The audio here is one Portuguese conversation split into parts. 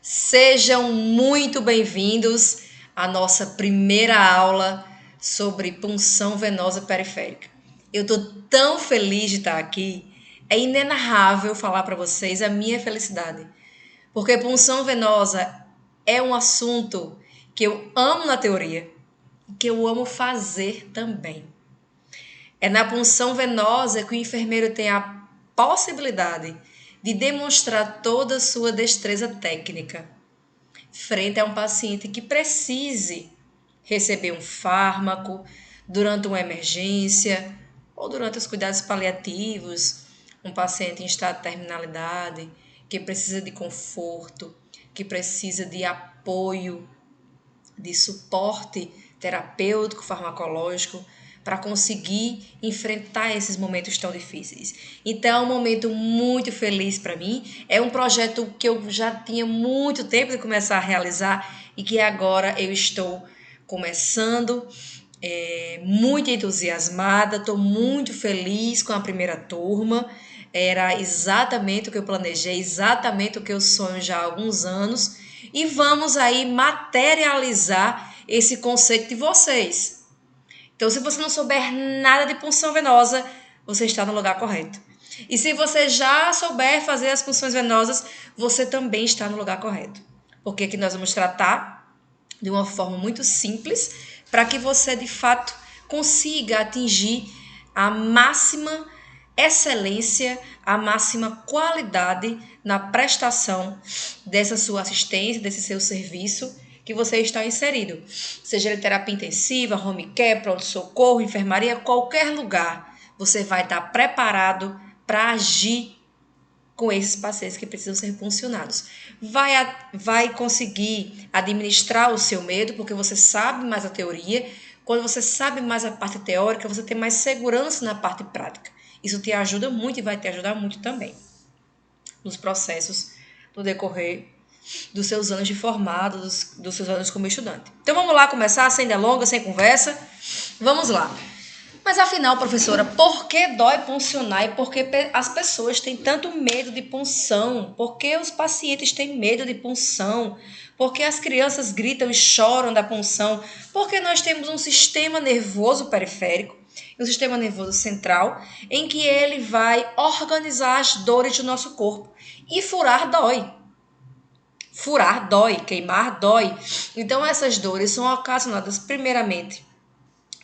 Sejam muito bem-vindos à nossa primeira aula sobre punção venosa periférica. Eu estou tão feliz de estar aqui, é inenarrável falar para vocês a minha felicidade, porque punção venosa é um assunto que eu amo na teoria e que eu amo fazer também. É na punção venosa que o enfermeiro tem a possibilidade de demonstrar toda a sua destreza técnica frente a um paciente que precise receber um fármaco durante uma emergência ou durante os cuidados paliativos, um paciente em estado de terminalidade que precisa de conforto, que precisa de apoio, de suporte terapêutico, farmacológico, para conseguir enfrentar esses momentos tão difíceis. Então, é um momento muito feliz para mim. É um projeto que eu já tinha muito tempo de começar a realizar e que agora eu estou começando, muito entusiasmada, estou muito feliz com a primeira turma. Era exatamente o que eu planejei, exatamente o que eu sonho já há alguns anos. E vamos aí materializar esse conceito de vocês. Então, se você não souber nada de punção venosa, você está no lugar correto. E se você já souber fazer as punções venosas, você também está no lugar correto. Porque aqui nós vamos tratar de uma forma muito simples para que você, de fato, consiga atingir a máxima excelência, a máxima qualidade na prestação dessa sua assistência, desse seu serviço que você está inserido. Seja ele terapia intensiva, home care, pronto-socorro, enfermaria, qualquer lugar, você vai estar preparado para agir com esses pacientes que precisam ser puncionados. Vai conseguir administrar o seu medo, porque você sabe mais a teoria. Quando você sabe mais a parte teórica, você tem mais segurança na parte prática. Isso te ajuda muito e vai te ajudar muito também nos processos no decorrer dos seus anos de formado, dos seus anos como estudante. Então vamos lá começar, sem delongas, sem conversa. Vamos lá. Mas afinal, professora, por que dói puncionar e por que as pessoas têm tanto medo de punção? Por que os pacientes têm medo de punção? Por que as crianças gritam e choram da punção? Porque nós temos um sistema nervoso periférico e um sistema nervoso central em que ele vai organizar as dores do nosso corpo. E furar dói. Furar dói, queimar dói. Então essas dores são ocasionadas primeiramente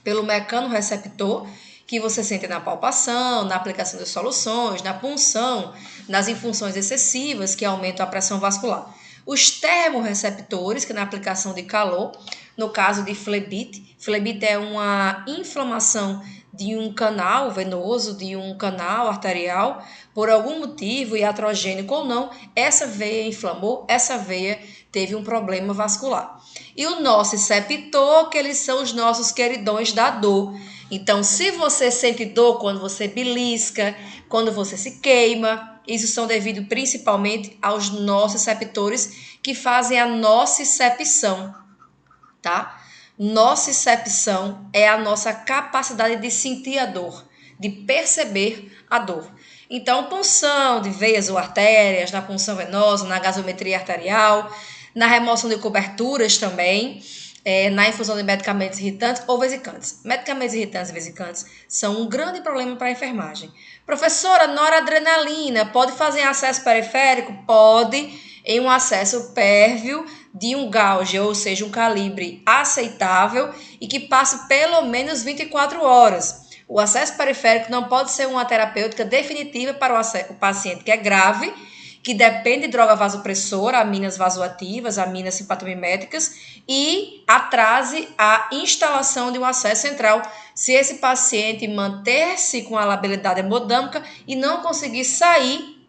pelo mecanorreceptor, que você sente na palpação, na aplicação de soluções, na punção, nas infunções excessivas, que aumentam a pressão vascular. Os termorreceptores, que na aplicação de calor, no caso de flebite. Flebite é uma inflamação de um canal venoso, de um canal arterial, por algum motivo, iatrogênico ou não, essa veia inflamou, essa veia teve um problema vascular. E o nociceptor, que eles são os nossos queridões da dor. Então, se você sente dor quando você belisca, quando você se queima, isso são devido principalmente aos nociceptores que fazem a nocicepção, tá? Nocicepção é a nossa capacidade de sentir a dor, de perceber a dor. Então, punção de veias ou artérias, na punção venosa, na gasometria arterial, na remoção de coberturas também, na infusão de medicamentos irritantes ou vesicantes. Medicamentos irritantes e vesicantes são um grande problema para a enfermagem. Professora, noradrenalina pode fazer acesso periférico? Pode, em um acesso pérvio de um gauge, ou seja, um calibre aceitável e que passe pelo menos 24 horas. O acesso periférico não pode ser uma terapêutica definitiva para o paciente que é grave, que depende de droga vasopressora, aminas vasoativas, aminas simpatomiméticas, e atrase a instalação de um acesso central se esse paciente manter-se com a labilidade hemodâmica e não conseguir sair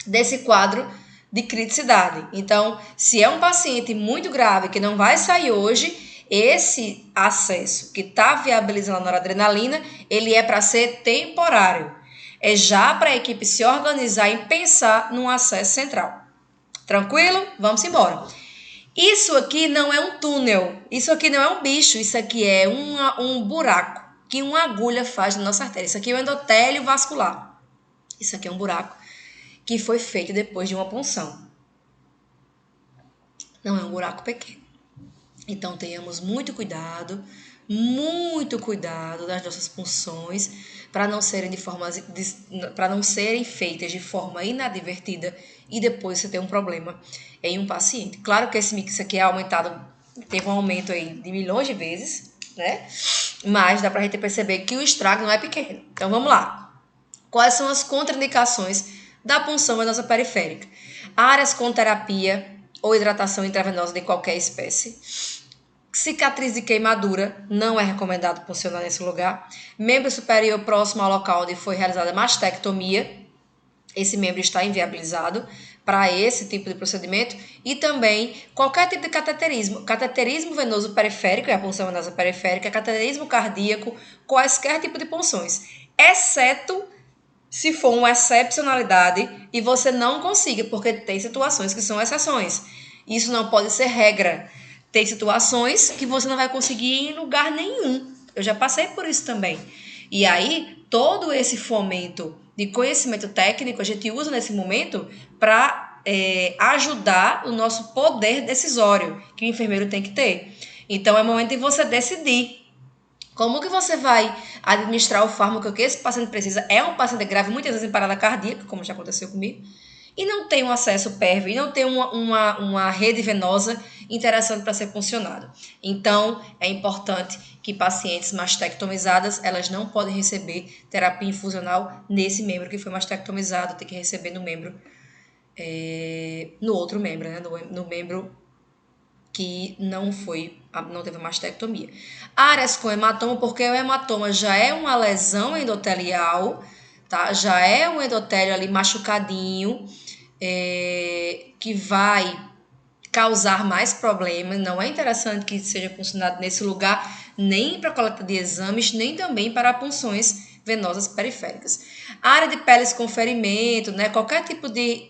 desse quadro de criticidade. Então, se é um paciente muito grave que não vai sair hoje, esse acesso que está viabilizando a noradrenalina, ele é para ser temporário. É já para a equipe se organizar e pensar num acesso central. Tranquilo? Vamos embora. Isso aqui não é um túnel, isso aqui não é um bicho, isso aqui é um buraco que uma agulha faz na nossa artéria. Isso aqui é o endotélio vascular. Isso aqui é um buraco que foi feito depois de uma punção. Não é um buraco pequeno. Então, tenhamos muito cuidado das nossas punções para não serem para não serem feitas de forma inadvertida e depois você ter um problema em um paciente. Claro que esse mix aqui é aumentado, teve um aumento aí de milhões de vezes, né? Mas dá pra gente perceber que o estrago não é pequeno. Então vamos lá. Quais são as contraindicações da punção venosa periférica? Áreas com terapia ou hidratação intravenosa de qualquer espécie. Cicatriz de queimadura, não é recomendado puncionar nesse lugar. Membro superior próximo ao local onde foi realizada a mastectomia, esse membro está inviabilizado para esse tipo de procedimento. E também qualquer tipo de cateterismo venoso periférico, é a punção venosa periférica, cateterismo cardíaco, quaisquer tipo de punções, exceto se for uma excepcionalidade e você não consiga, porque tem situações que são exceções. Isso não pode ser regra. Tem situações que você não vai conseguir em lugar nenhum. Eu já passei por isso também. E aí, todo esse fomento de conhecimento técnico a gente usa nesse momento para ajudar o nosso poder decisório que o enfermeiro tem que ter. Então, é momento de você decidir como que você vai administrar o fármaco que esse paciente precisa. É um paciente grave, muitas vezes em parada cardíaca, como já aconteceu comigo, e não tem um acesso pérvio, e não tem uma rede venosa interessante para ser funcionado. Então, é importante que pacientes mastectomizadas, elas não podem receber terapia infusional nesse membro que foi mastectomizado, tem que receber no membro, no outro membro, né? No membro que não teve mastectomia. Áreas com hematoma, porque o hematoma já é uma lesão endotelial, tá? Já é um endotélio ali machucadinho, que vai causar mais problemas. Não é interessante que seja puncionado nesse lugar, nem para coleta de exames, nem também para punções venosas periféricas. Área de peles com ferimento, né? Qualquer tipo de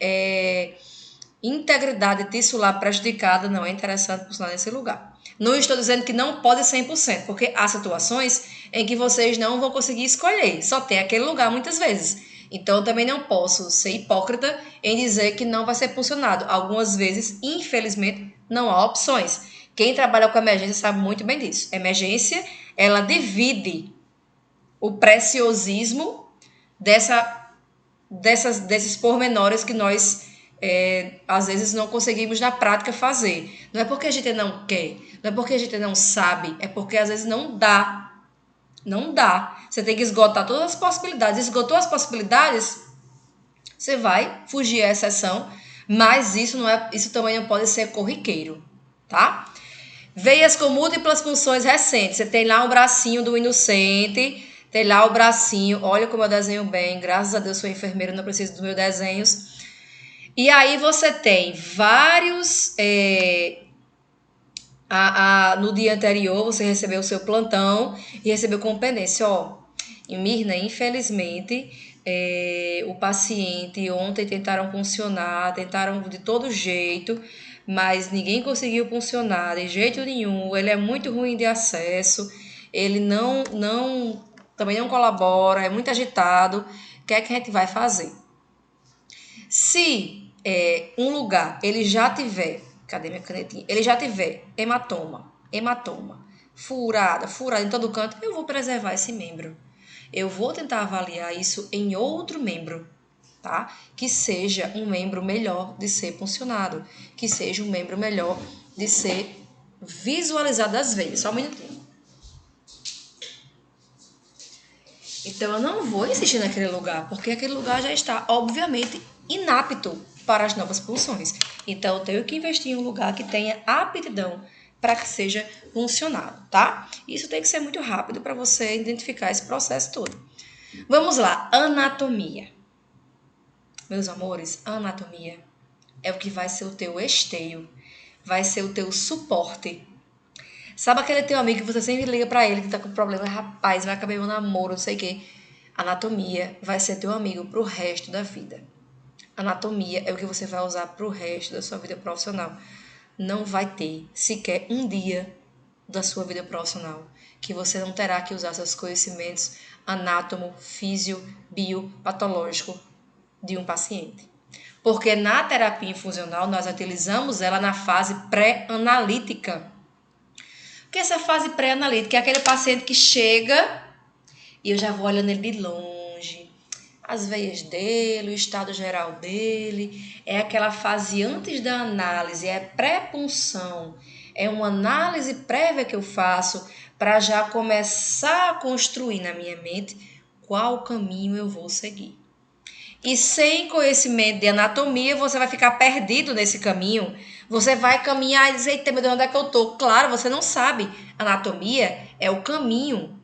integridade tissular prejudicada, não é interessante funcionar nesse lugar. Não estou dizendo que não pode 100%, porque há situações em que vocês não vão conseguir escolher, só tem aquele lugar muitas vezes. Então, eu também não posso ser hipócrita em dizer que não vai ser funcionado. Algumas vezes, infelizmente, não há opções. Quem trabalha com emergência sabe muito bem disso. Emergência, ela divide o preciosismo desses pormenores que nós às vezes não conseguimos na prática fazer. Não é porque a gente não quer, não é porque a gente não sabe, é porque às vezes não dá. Não dá. Você tem que esgotar todas as possibilidades. Esgotou as possibilidades, você vai fugir à exceção, mas isso também não pode ser corriqueiro, tá? Veias com múltiplas funções recentes. Você tem lá um bracinho do inocente, tem lá o bracinho. Olha como eu desenho bem. Graças a Deus sou enfermeira, não preciso dos meus desenhos. E aí você tem vários. No dia anterior você recebeu o seu plantão e recebeu como pendência. Ó, Mirna, infelizmente, o paciente ontem tentaram puncionar, tentaram de todo jeito, mas ninguém conseguiu puncionar de jeito nenhum. Ele é muito ruim de acesso, ele também não colabora, é muito agitado. O que é que a gente vai fazer? Se um lugar ele já tiver, cadê minha canetinha? Ele já tiver hematoma, furada em todo canto, eu vou preservar esse membro. Eu vou tentar avaliar isso em outro membro, tá? Que seja um membro melhor de ser puncionado, que seja um membro melhor de ser visualizado às vezes. Só um minutinho. Então, eu não vou insistir naquele lugar, porque aquele lugar já está, obviamente, inapto para as novas punções. Então, eu tenho que investir em um lugar que tenha aptidão para que seja funcionado, tá? Isso tem que ser muito rápido para você identificar esse processo todo. Vamos lá, anatomia. Meus amores, anatomia é o que vai ser o teu esteio, vai ser o teu suporte. Sabe aquele teu amigo que você sempre liga pra ele que tá com problema, rapaz, vai acabar meu namoro, não sei o quê. Anatomia vai ser teu amigo pro resto da vida. Anatomia é o que você vai usar pro resto da sua vida profissional. Não vai ter sequer um dia da sua vida profissional que você não terá que usar seus conhecimentos anátomo, físio, biopatológico de um paciente. Porque na terapia infusional nós utilizamos ela na fase pré-analítica. O que é essa fase pré-analítica? É aquele paciente que chega e eu já vou olhando ele de longe, as veias dele, o estado geral dele. É aquela fase antes da análise, é pré-punção. É uma análise prévia que eu faço para já começar a construir na minha mente qual caminho eu vou seguir. E sem conhecimento de anatomia, você vai ficar perdido nesse caminho. Você vai caminhar e dizer, eita, meu Deus, onde é que eu tô? Claro, você não sabe. Anatomia é o caminho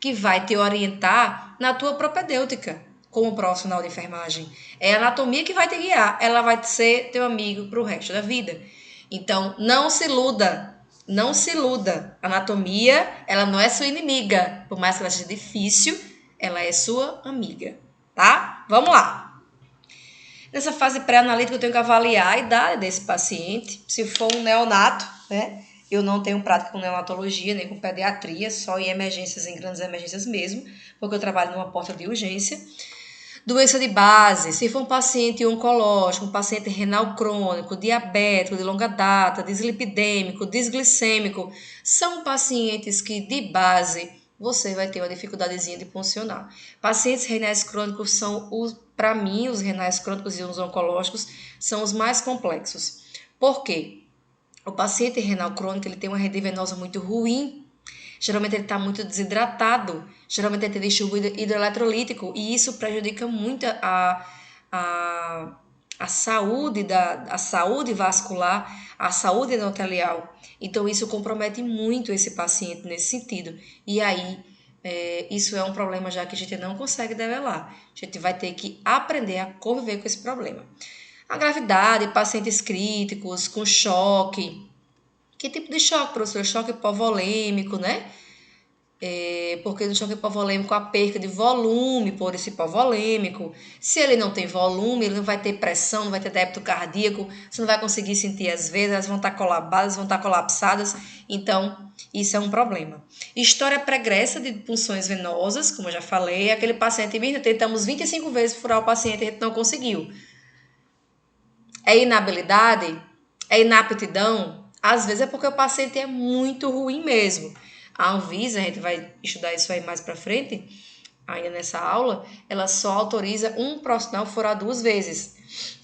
que vai te orientar na tua propedêutica como profissional de enfermagem. É a anatomia que vai te guiar. Ela vai ser teu amigo pro resto da vida. Então, não se iluda. Não se iluda. Anatomia, ela não é sua inimiga. Por mais que ela seja difícil, ela é sua amiga. Tá? Vamos lá. Nessa fase pré-analítica, eu tenho que avaliar a idade desse paciente. Se for um neonato, né? Eu não tenho prática com neonatologia, nem com pediatria, só em emergências, em grandes emergências mesmo, porque eu trabalho numa porta de urgência. Doença de base, se for um paciente oncológico, um paciente renal crônico, diabético de longa data, dislipidêmico, desglicêmico, são pacientes que de base você vai ter uma dificuldadezinha de funcionar. Pacientes renais crônicos são, para mim, os renais crônicos e os oncológicos são os mais complexos. Por quê? O paciente renal crônico ele tem uma rede venosa muito ruim. Geralmente ele está muito desidratado, geralmente ele tem distúrbio hidroeletrolítico e isso prejudica muito a, a a saúde vascular, a saúde endotelial. Então isso compromete muito esse paciente nesse sentido. E aí isso é um problema já que a gente não consegue debelar. A gente vai ter que aprender a conviver com esse problema. A gravidade, pacientes críticos, com choque. Que tipo de choque, professor? Choque hipovolêmico, né? Porque no choque hipovolêmico a perca de volume por esse hipovolêmico. Se ele não tem volume, ele não vai ter pressão, não vai ter débito cardíaco, você não vai conseguir sentir as veias, elas vão estar colabadas, vão estar colapsadas. Então, isso é um problema. História pregressa de punções venosas, como eu já falei, aquele paciente, tentamos 25 vezes furar o paciente e a gente não conseguiu. É inabilidade? É inaptidão? Às vezes é porque o paciente é muito ruim mesmo. A Anvisa, a gente vai estudar isso aí mais para frente, ainda nessa aula, ela só autoriza um profissional furar 2 vezes.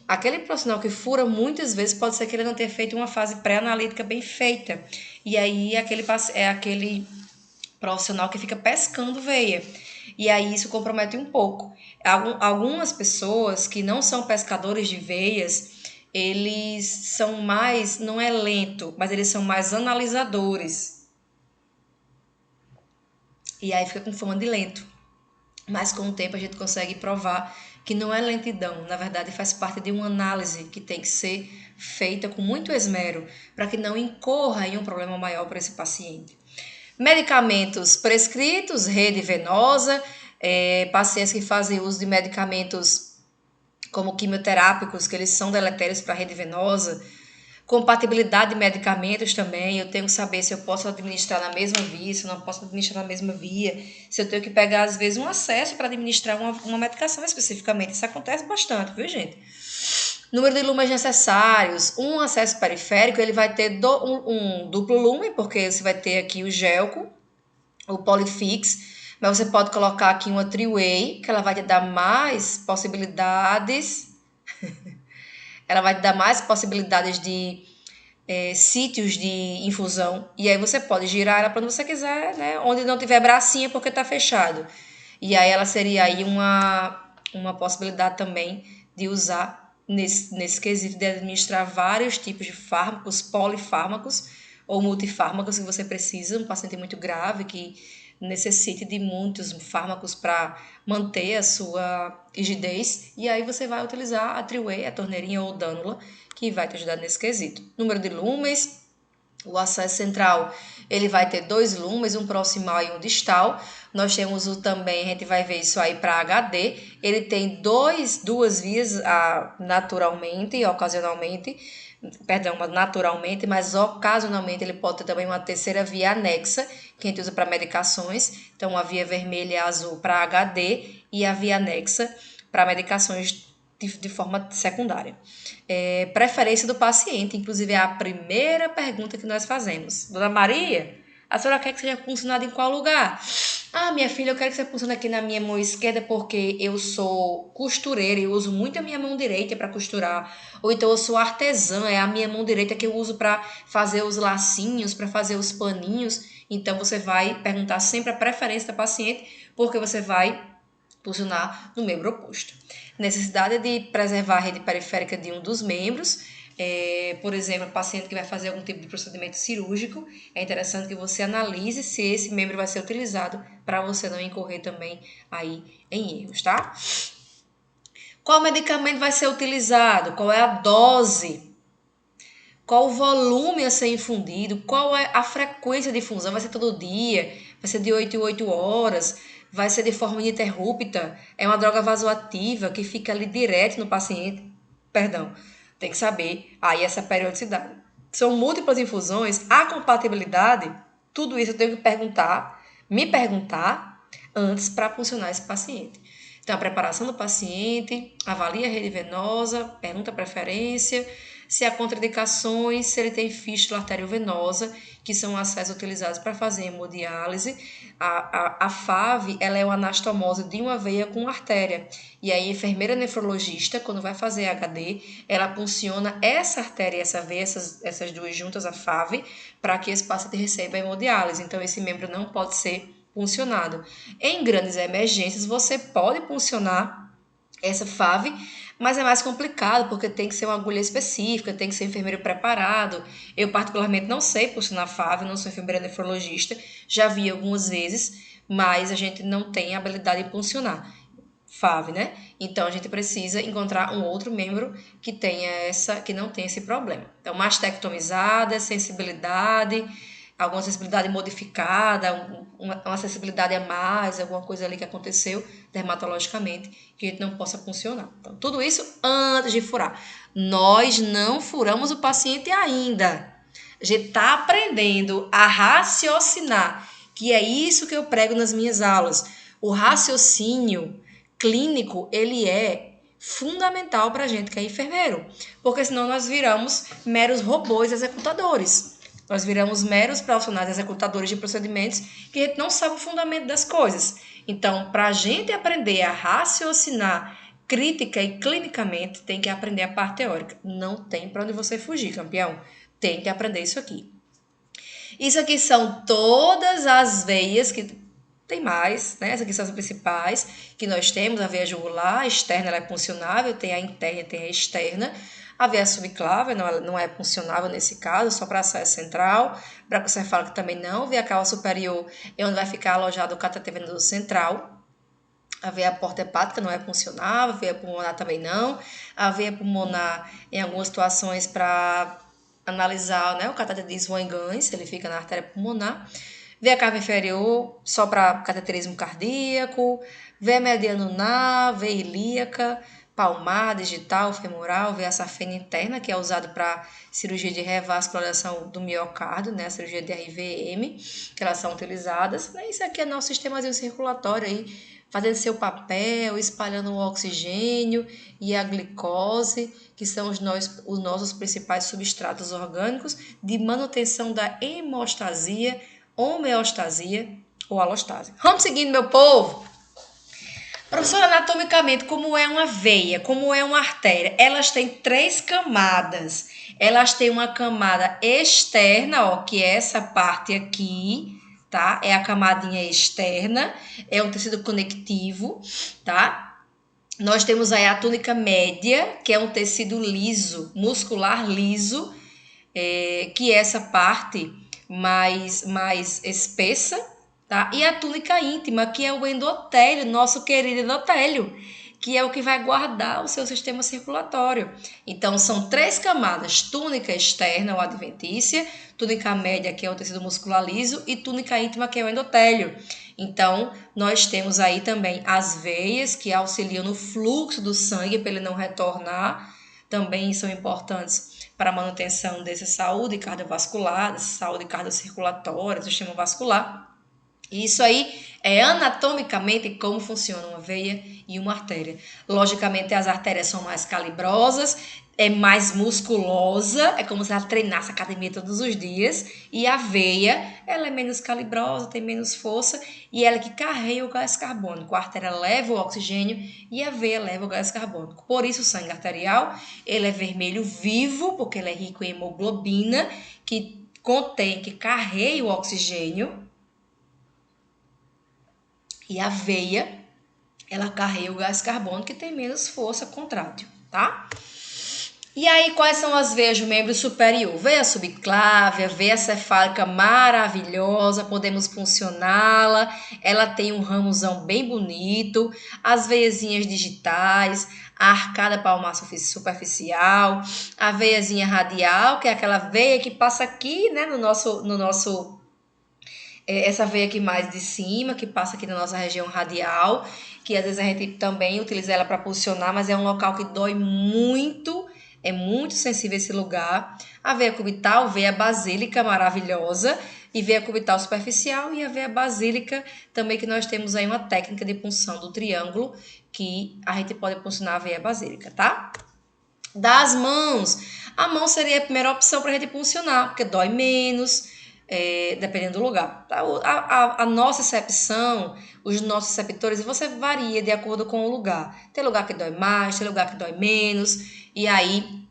Aquele profissional que fura muitas vezes pode ser que ele não tenha feito uma fase pré-analítica bem feita. E aí é aquele profissional que fica pescando veia. E aí isso compromete um pouco. Algumas pessoas que não são pescadores de veias, eles são mais, não é lento, mas eles são mais analisadores. E aí fica com fama de lento. Mas com o tempo a gente consegue provar que não é lentidão, na verdade faz parte de uma análise que tem que ser feita com muito esmero para que não incorra em um problema maior para esse paciente. Medicamentos prescritos, rede venosa, pacientes que fazem uso de medicamentos como quimioterápicos, que eles são deletérios para a rede venosa. Compatibilidade de medicamentos também, eu tenho que saber se eu posso administrar na mesma via, se eu não posso administrar na mesma via, se eu tenho que pegar, às vezes, um acesso para administrar uma medicação especificamente. Isso acontece bastante, viu, gente? Número de lumens necessários. Um acesso periférico, ele vai ter um duplo lumen, porque você vai ter aqui o gelco, o Polifix, mas você pode colocar aqui uma three-way, que ela vai te dar mais possibilidades. Ela vai te dar mais possibilidades de sítios de infusão. E aí você pode girar ela para onde você quiser, né? Onde não tiver bracinha, porque está fechado. E aí ela seria aí uma possibilidade também de usar nesse quesito de administrar vários tipos de fármacos, polifármacos ou multifármacos que você precisa, um paciente muito grave que necessite de muitos fármacos para manter a sua rigidez, e aí você vai utilizar a three-way, a torneirinha ou dânula, que vai te ajudar nesse quesito. Número de lumens, o acesso central, ele vai ter 2 lumens, um proximal e um distal. Nós temos também, a gente vai ver isso aí para HD, ele tem duas vias naturalmente e ocasionalmente, naturalmente, mas ocasionalmente ele pode ter também uma terceira via anexa, que a gente usa para medicações. Então, a via vermelha e azul para HD e a via anexa para medicações de forma secundária. Preferência do paciente, inclusive é a primeira pergunta que nós fazemos. Dona Maria, a senhora quer que seja puncionado em qual lugar? Ah, minha filha, eu quero que seja puncionado aqui na minha mão esquerda porque eu sou costureira e eu uso muito a minha mão direita para costurar. Ou então eu sou artesã, é a minha mão direita que eu uso para fazer os lacinhos, para fazer os paninhos. Então você vai perguntar sempre a preferência da paciente, porque você vai puncionar no membro oposto. Necessidade de preservar a rede periférica de um dos membros. Por exemplo, o paciente que vai fazer algum tipo de procedimento cirúrgico, é interessante que você analise se esse membro vai ser utilizado para você não incorrer também aí em erros, tá? Qual medicamento vai ser utilizado? Qual é a dose? Qual o volume a ser infundido? Qual é a frequência de infusão? Vai ser todo dia? Vai ser de 8 em 8 horas? Vai ser de forma ininterrupta? É uma droga vasoativa que fica ali direto no paciente? Perdão, tem que saber aí essa periodicidade. São múltiplas infusões, a compatibilidade, tudo isso eu tenho que me perguntar antes para funcionar esse paciente. Então, a preparação do paciente, avalia a rede venosa, pergunta a preferência, se há contraindicações, se ele tem fístula arteriovenosa, que são acessos utilizados para fazer hemodiálise. A FAV, ela é uma anastomose de uma veia com artéria. E aí, a enfermeira nefrologista, quando vai fazer HD, ela punciona essa artéria e essa veia, essas duas juntas, a FAV, para que esse paciente receba hemodiálise. Então, esse membro não pode ser puncionado. Em grandes emergências, você pode puncionar essa FAV, mas é mais complicado porque tem que ser uma agulha específica, tem que ser enfermeiro preparado. Eu particularmente não sei puncionar FAV, não sou enfermeira nefrologista, já vi algumas vezes, mas a gente não tem habilidade em puncionar FAV, né? Então a gente precisa encontrar um outro membro que que não tenha esse problema. Então, mastectomizada, sensibilidade, alguma sensibilidade modificada, uma sensibilidade a mais, alguma coisa ali que aconteceu dermatologicamente que a gente não possa funcionar. Então, tudo isso antes de furar. Nós não furamos o paciente ainda. A gente está aprendendo a raciocinar, que é isso que eu prego nas minhas aulas. O raciocínio clínico, ele é fundamental para a gente que é enfermeiro, porque senão nós viramos meros robôs executadores. Nós viramos meros profissionais executadores de procedimentos que a gente não sabe o fundamento das coisas. Então, para a gente aprender a raciocinar crítica e clinicamente, tem que aprender a parte teórica. Não tem para onde você fugir, campeão. Tem que aprender isso aqui. Isso aqui são todas as veias que tem mais, né? Essas aqui são as principais que nós temos. A veia jugular externa, ela é puncionável, tem a interna e tem a externa. A veia subclava não é puncionável nesse caso, só para acesso central. Braquicefálica também não. Veia cava superior é onde vai ficar alojado o cateter venoso central. A veia porta hepática não é puncionável, a veia pulmonar também não. A veia pulmonar, em algumas situações, para analisar, né, o cateter de Swan-Ganz, ele fica na artéria pulmonar. Veia cava inferior, só para cateterismo cardíaco. Veia mediana ulnar, veia ilíaca, palmar, digital, femoral, veia safena interna, que é usado para cirurgia de revascularização do miocárdio, né, a cirurgia de RVM, que elas são utilizadas. Isso aqui é nosso sistemazinho circulatório aí, fazendo seu papel, espalhando o oxigênio e a glicose, que são os nossos principais substratos orgânicos de manutenção da hemostasia, homeostasia ou alostase. Vamos seguindo, meu povo? Professora, anatomicamente, como é uma veia, como é uma artéria? Elas têm 3 camadas. Elas têm uma camada externa, ó, que é essa parte aqui, tá? É a camadinha externa, é um tecido conectivo, tá? Nós temos aí a túnica média, que é um tecido liso, muscular liso, que é essa parte mais espessa, tá? E a túnica íntima, que é o endotélio, nosso querido endotélio, que é o que vai guardar o seu sistema circulatório. Então, são 3 camadas: túnica externa ou adventícia, túnica média, que é o tecido muscular liso, e túnica íntima, que é o endotélio. Então, nós temos aí também as veias, que auxiliam no fluxo do sangue para ele não retornar, também são importantes para a manutenção dessa saúde cardiovascular, dessa saúde cardiocirculatória, do sistema vascular. Isso aí é anatomicamente como funciona uma veia e uma artéria. Logicamente, as artérias são mais calibrosas, é mais musculosa, é como se ela treinasse academia todos os dias. E a veia, ela é menos calibrosa, tem menos força e ela que carrega o gás carbônico. A artéria leva o oxigênio e a veia leva o gás carbônico. Por isso, o sangue arterial, ele é vermelho vivo, porque ele é rico em hemoglobina, que contém, que carrega o oxigênio. E a veia, ela carrega o gás carbônico que tem menos força contrátil, tá? E aí, quais são as veias do membro superior? Veia subclávia, veia cefálica maravilhosa, podemos funcioná-la. Ela tem um ramozão bem bonito. As veiazinhas digitais, a arcada palmar superficial, a veiazinha radial, que é aquela veia que passa aqui, né, no nosso essa veia aqui mais de cima, que passa aqui na nossa região radial, que às vezes a gente também utiliza ela para pulsionar, mas é um local que dói muito, é muito sensível esse lugar. A veia cubital, veia basílica maravilhosa, e veia cubital superficial, e a veia basílica também, que nós temos aí uma técnica de punção do triângulo, que a gente pode puncionar a veia basílica, tá? Das mãos, a mão seria a primeira opção para a gente puncionar, porque dói menos, dependendo do lugar. Tá? A nossa recepção, os nossos receptores, você varia de acordo com o lugar. Tem lugar que dói mais, tem lugar que dói menos, e aí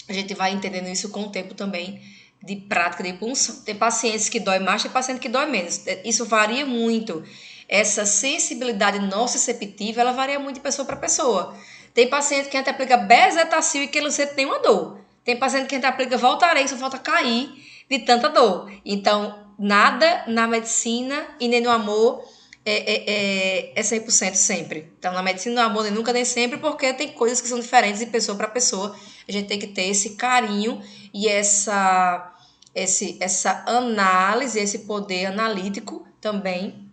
a gente vai entendendo isso com o tempo também de prática de punção. Tem pacientes que dói mais, tem paciente que dói menos. Isso varia muito. Essa sensibilidade nociceptiva, ela varia muito de pessoa para pessoa. Tem paciente que a gente aplica bezetacil e que ele não sente nenhuma dor. Tem paciente que a gente aplica Voltaren e só falta cair de tanta dor. Então, nada na medicina e nem no amor é 100% sempre. Então, na medicina, no amor, nem nunca, nem sempre, porque tem coisas que são diferentes de pessoa para pessoa. A gente tem que ter esse carinho e essa análise, esse poder analítico também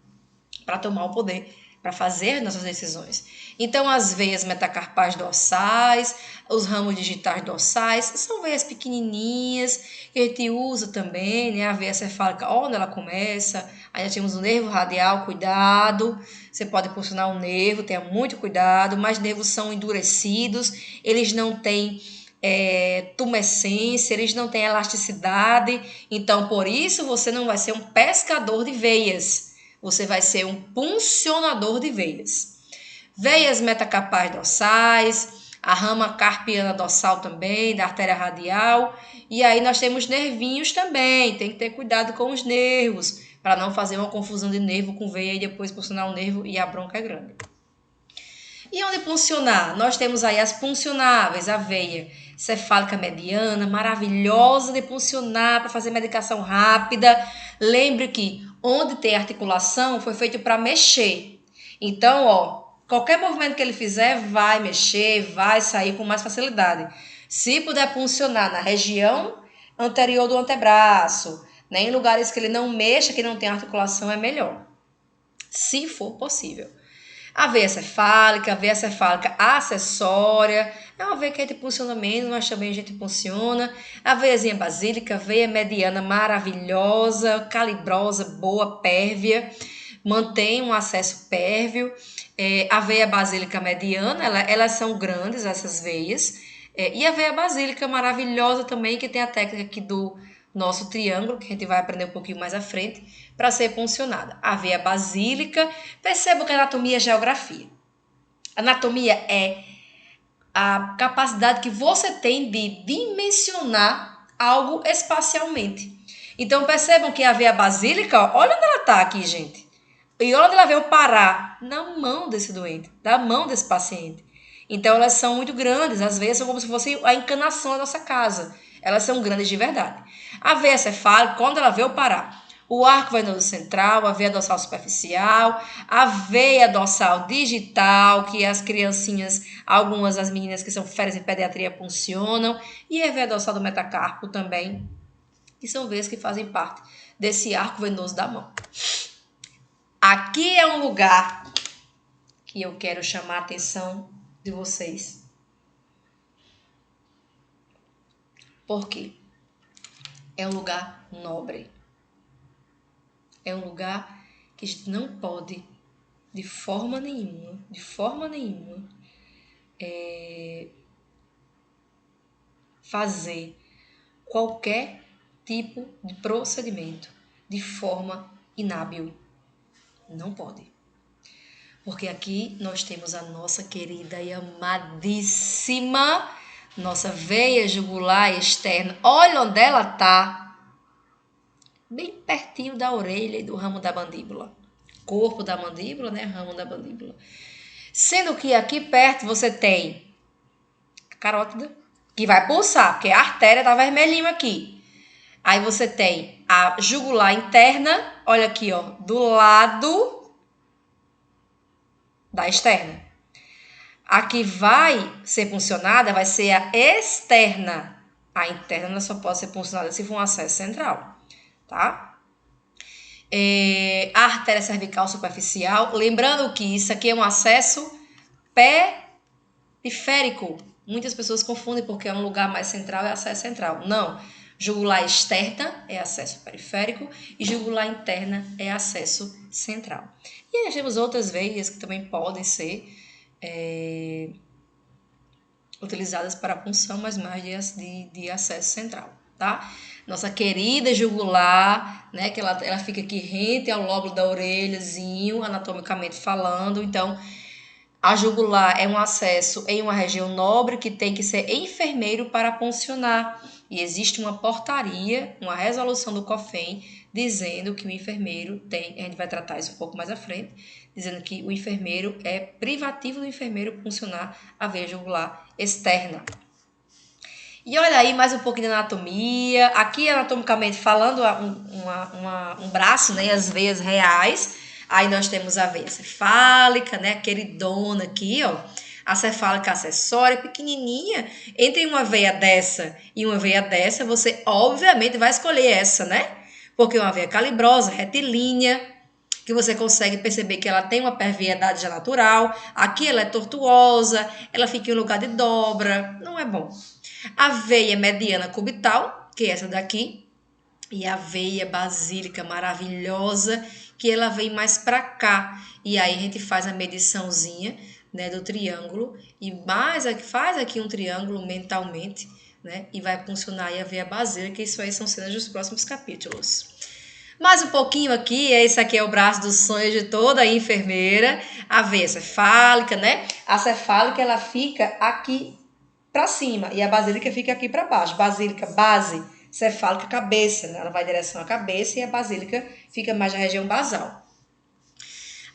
para tomar o poder, para fazer nossas decisões. Então, as veias metacarpais dorsais, os ramos digitais dorsais, são veias pequenininhas que a gente usa também, né? A veia cefálica, onde ela começa, aí nós temos o nervo radial, cuidado, você pode pulsionar o nervo, tenha muito cuidado, mas nervos são endurecidos, eles não têm tumescência, eles não têm elasticidade, então por isso você não vai ser um pescador de veias, você vai ser um puncionador de veias. Veias metacarpais dorsais, a rama carpiana dorsal também, da artéria radial, e aí nós temos nervinhos também, tem que ter cuidado com os nervos, para não fazer uma confusão de nervo com veia e depois puncionar o nervo e a bronca é grande. E onde puncionar? Nós temos aí as puncionáveis, a veia cefálica mediana, maravilhosa de puncionar para fazer medicação rápida. Lembre que onde tem articulação foi feito para mexer. Então, ó, qualquer movimento que ele fizer vai mexer, vai sair com mais facilidade. Se puder puncionar na região anterior do antebraço, né, em lugares que ele não mexa, que não tem articulação, é melhor, se for possível. A veia cefálica acessória, é uma veia que a gente funciona menos, mas também a gente funciona. A veiazinha basílica, veia mediana maravilhosa, calibrosa, boa, pérvia, mantém um acesso pérvio. A veia basílica mediana, elas são grandes, essas veias. E a veia basílica maravilhosa também, que tem a técnica aqui do nosso triângulo, que a gente vai aprender um pouquinho mais à frente, para ser puncionada. A veia basílica, perceba que anatomia é geografia. Anatomia é a capacidade que você tem de dimensionar algo espacialmente. Então percebam que a veia basílica, ó, olha onde ela está aqui, gente. E olha onde ela veio parar, na mão desse doente, na mão desse paciente. Então elas são muito grandes, as veias são como se fosse a encanação da nossa casa. Elas são grandes de verdade. A veia cefálica, quando ela veio parar, o arco venoso central, a veia dorsal superficial, a veia dorsal digital, que as criancinhas, algumas das meninas que são férias em pediatria funcionam, e a veia dorsal do metacarpo também, que são veias que fazem parte desse arco venoso da mão. Aqui é um lugar que eu quero chamar a atenção de vocês. Por quê? É um lugar nobre. É um lugar que a gente não pode, de forma nenhuma, fazer qualquer tipo de procedimento de forma inábil. Não pode. Porque aqui nós temos a nossa querida e amadíssima, nossa veia jugular externa. Olha onde ela tá. Bem pertinho da orelha e do ramo da mandíbula. Corpo da mandíbula, né? Ramo da mandíbula. Sendo que aqui perto você tem a carótida, que vai pulsar, porque a artéria tá vermelhinho aqui. Aí você tem a jugular interna, olha aqui, ó, do lado da externa. A que vai ser puncionada vai ser a externa. A interna só pode ser puncionada se for um acesso central, tá? A artéria cervical superficial, lembrando que isso aqui é um acesso periférico. Muitas pessoas confundem porque é um lugar mais central é acesso central. Não. Jugular externa é acesso periférico e jugular interna é acesso central. E aí nós temos outras veias que também podem ser utilizadas para punção, mas mais de acesso central, tá? Nossa querida jugular, né, que ela fica aqui rente ao lóbulo da orelhazinho, anatomicamente falando. Então, a jugular é um acesso em uma região nobre que tem que ser enfermeiro para puncionar. E existe uma portaria, uma resolução do COFEM, dizendo que o enfermeiro tem, a gente vai tratar isso um pouco mais à frente, dizendo que o enfermeiro é privativo do enfermeiro puncionar a veia jugular externa. E olha aí mais um pouquinho de anatomia. Aqui, anatomicamente falando, um braço, né, as veias reais. Aí nós temos a veia cefálica, né, a queridona aqui, ó. A cefálica acessória, pequenininha. Entre uma veia dessa e uma veia dessa, você obviamente vai escolher essa, né? Porque é uma veia calibrosa, retilínea, que você consegue perceber que ela tem uma perviedade já natural. Aqui ela é tortuosa, ela fica em um lugar de dobra. Não é bom. A veia mediana cubital, que é essa daqui, e a veia basílica maravilhosa, que ela vem mais para cá. E aí a gente faz a mediçãozinha, né, do triângulo e faz aqui um triângulo mentalmente, né, e vai funcionar aí a veia basílica. Isso aí são cenas dos próximos capítulos. Mais um pouquinho aqui, esse aqui é o braço dos sonhos de toda a enfermeira, a veia cefálica, né? A cefálica ela fica aqui para cima e a basílica fica aqui para baixo. Basílica, base, cefálica, cabeça, né? Ela vai em direção à cabeça e a basílica fica mais na região basal.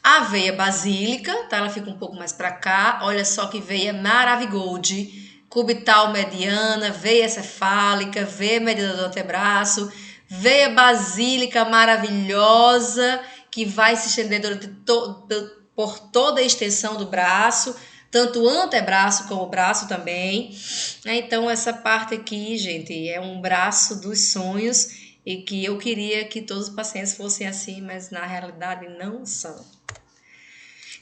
A veia basílica, tá? Ela fica um pouco mais para cá. Olha só que veia maravigold. Cubital mediana, veia cefálica, veia mediana do antebraço, veia basílica maravilhosa que vai se estender por toda a extensão do braço, tanto o antebraço como o braço também. Então, essa parte aqui, gente, é um braço dos sonhos e que eu queria que todos os pacientes fossem assim, mas na realidade não são.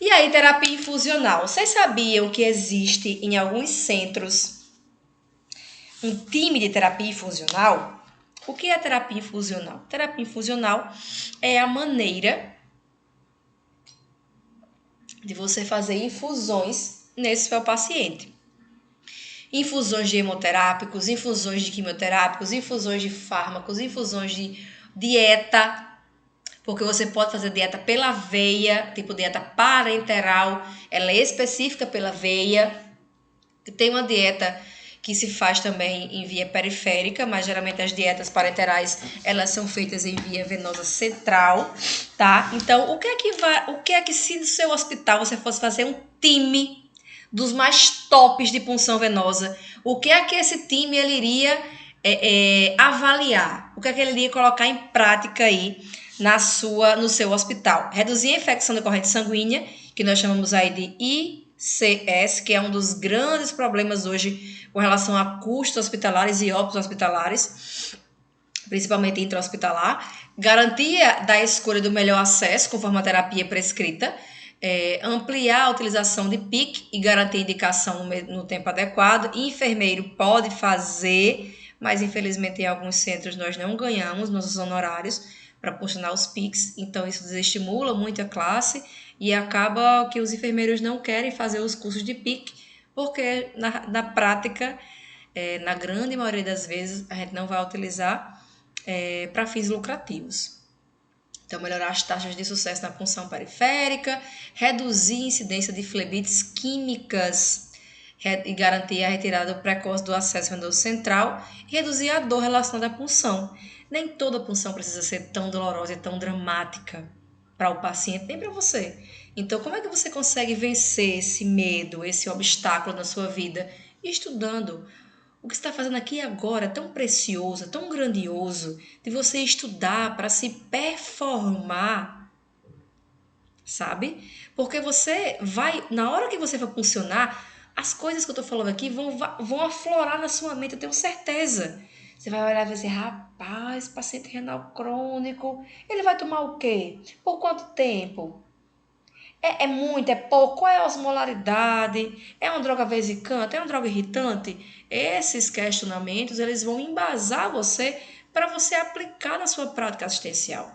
E aí, terapia infusional. Vocês sabiam que existe em alguns centros um time de terapia infusional? O que é terapia infusional? Terapia infusional é a maneira de você fazer infusões nesse seu paciente. Infusões de hemoterápicos, infusões de quimioterápicos, infusões de fármacos, infusões de dieta, porque você pode fazer dieta pela veia, tipo dieta parenteral, ela é específica pela veia. Tem uma dieta que se faz também em via periférica, mas geralmente as dietas parenterais, elas são feitas em via venosa central, tá? Então, o que é que se no seu hospital você fosse fazer um time dos mais tops de punção venosa, o que é que esse time ele iria avaliar? O que é que ele iria colocar em prática aí no seu hospital? Reduzir a infecção da corrente sanguínea, que nós chamamos aí de ICS, que é um dos grandes problemas hoje com relação a custos hospitalares e óbitos hospitalares, principalmente intra-hospitalar. Garantia da escolha do melhor acesso conforme a terapia prescrita. Ampliar a utilização de PIC e garantir indicação no tempo adequado. Enfermeiro pode fazer, mas infelizmente em alguns centros nós não ganhamos nossos honorários para funcionar os PICs, então isso desestimula muito a classe e acaba que os enfermeiros não querem fazer os cursos de PIC, porque na prática, na grande maioria das vezes, a gente não vai utilizar para fins lucrativos. Então, melhorar as taxas de sucesso na punção periférica, reduzir a incidência de flebites químicas e garantir a retirada precoce do acesso venoso central e reduzir a dor relacionada à punção. Nem toda punção precisa ser tão dolorosa e tão dramática para o paciente, nem para você. Então, como é que você consegue vencer esse medo, esse obstáculo na sua vida? Estudando. O que você está fazendo aqui agora é tão precioso, é tão grandioso, de você estudar para se performar, sabe? Porque você vai, na hora que você for funcionar, as coisas que eu estou falando aqui vão aflorar na sua mente, eu tenho certeza. Você vai olhar e vai dizer, rapaz, paciente renal crônico, ele vai tomar o quê? Por quanto tempo? É muito, é pouco? Qual é a osmolaridade? É uma droga vesicante? É uma droga irritante? Esses questionamentos, eles vão embasar você para você aplicar na sua prática assistencial.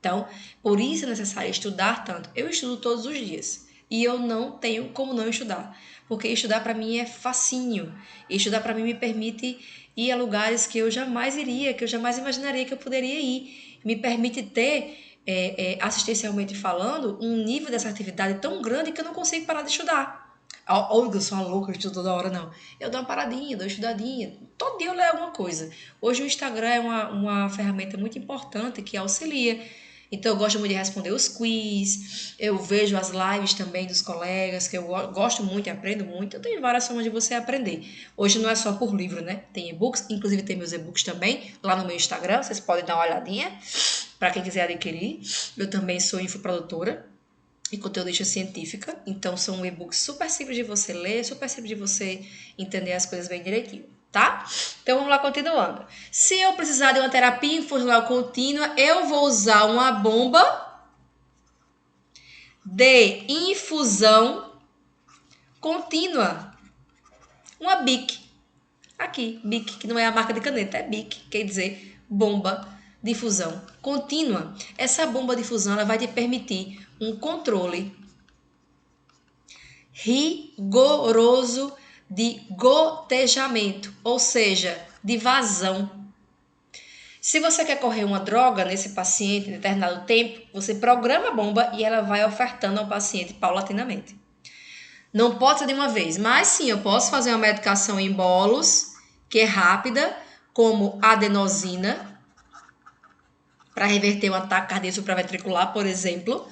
Então, por isso é necessário estudar tanto. Eu estudo todos os dias e eu não tenho como não estudar, porque estudar para mim é fascínio. E estudar para mim me permite ir a lugares que eu jamais iria, que eu jamais imaginaria que eu poderia ir. Me permite ter, assistencialmente falando, um nível dessa atividade tão grande que eu não consigo parar de estudar. Olha, eu sou uma louca, eu estudo toda hora, não. Eu dou uma paradinha, dou uma estudadinha. Todo dia eu leio alguma coisa. Hoje o Instagram é uma ferramenta muito importante que auxilia. Então, eu gosto muito de responder os quiz, eu vejo as lives também dos colegas, que eu gosto muito e aprendo muito. Eu tenho várias formas de você aprender. Hoje não é só por livro, né? Tem e-books, inclusive tem meus e-books também lá no meu Instagram, vocês podem dar uma olhadinha para quem quiser adquirir. Eu também sou infoprodutora e conteudista científica, então são e-books super simples de você ler, super simples de você entender as coisas bem direitinho, tá? Então vamos lá, continuando. Se eu precisar de uma terapia infuncional contínua, eu vou usar uma bomba de infusão contínua, uma BIC. Aqui, BIC, que não é a marca de caneta, é BIC, quer dizer bomba de infusão contínua. Essa bomba de infusão ela vai te permitir um controle rigoroso de gotejamento, ou seja, de vazão. Se você quer correr uma droga nesse paciente em determinado tempo, você programa a bomba e ela vai ofertando ao paciente paulatinamente. Não pode ser de uma vez, mas sim, eu posso fazer uma medicação em bolos, que é rápida, como adenosina, para reverter um ataque cardíaco supraventricular, por exemplo.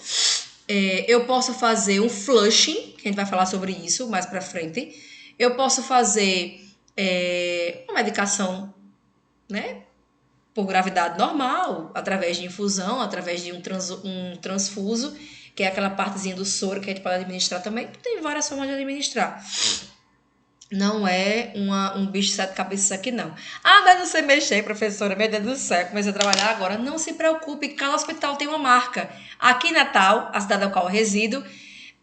Eu posso fazer um flushing, que a gente vai falar sobre isso mais para frente. Eu posso fazer uma medicação, né, por gravidade normal, através de infusão, através de um transfuso, que é aquela partezinha do soro que a gente pode administrar também. Tem várias formas de administrar. Não é um bicho de sete cabeças isso aqui, não. Ah, mas não sei mexer, professora. Meu Deus do céu, comecei a trabalhar agora. Não se preocupe, cada hospital tem uma marca. Aqui em Natal, a cidade da qual eu resido,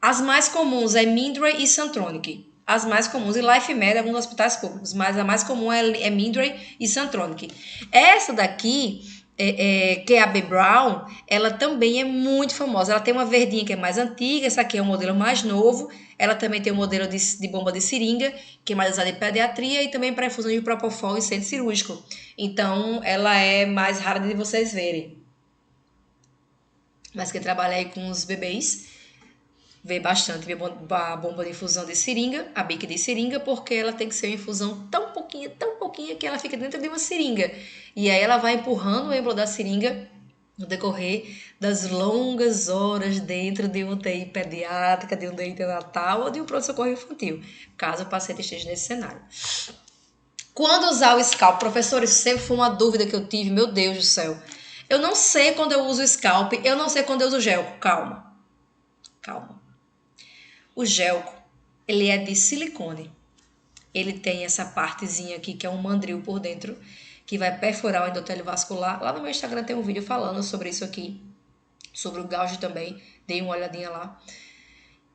as mais comuns é Mindray e Centronic. As mais comuns, e LifeMed, alguns hospitais públicos, mas a mais comum é Mindray e Centronic. Essa daqui, que é a B. Brown, ela também é muito famosa. Ela tem uma verdinha que é mais antiga, essa aqui é um modelo mais novo. Ela também tem um modelo de bomba de seringa, que é mais usada em pediatria e também para infusão de propofol em centro cirúrgico. Então, ela é mais rara de vocês verem. Mas quem trabalha aí com os bebês, vê bastante a bomba de infusão de seringa, a bique de seringa, porque ela tem que ser uma infusão tão pouquinha que ela fica dentro de uma seringa. E aí ela vai empurrando o êmbolo da seringa no decorrer das longas horas dentro de uma UTI pediátrica, de um UTI neonatal ou de um pronto-socorro infantil, caso o paciente esteja nesse cenário. Quando usar o scalp? Professor, isso sempre foi uma dúvida que eu tive, meu Deus do céu. Eu não sei quando eu uso o scalp, eu não sei quando eu uso o gelco. Calma. O gelco, ele é de silicone. Ele tem essa partezinha aqui, que é um mandril por dentro, que vai perfurar o endotélio vascular. Lá no meu Instagram tem um vídeo falando sobre isso aqui, sobre o gauge também, dei uma olhadinha lá.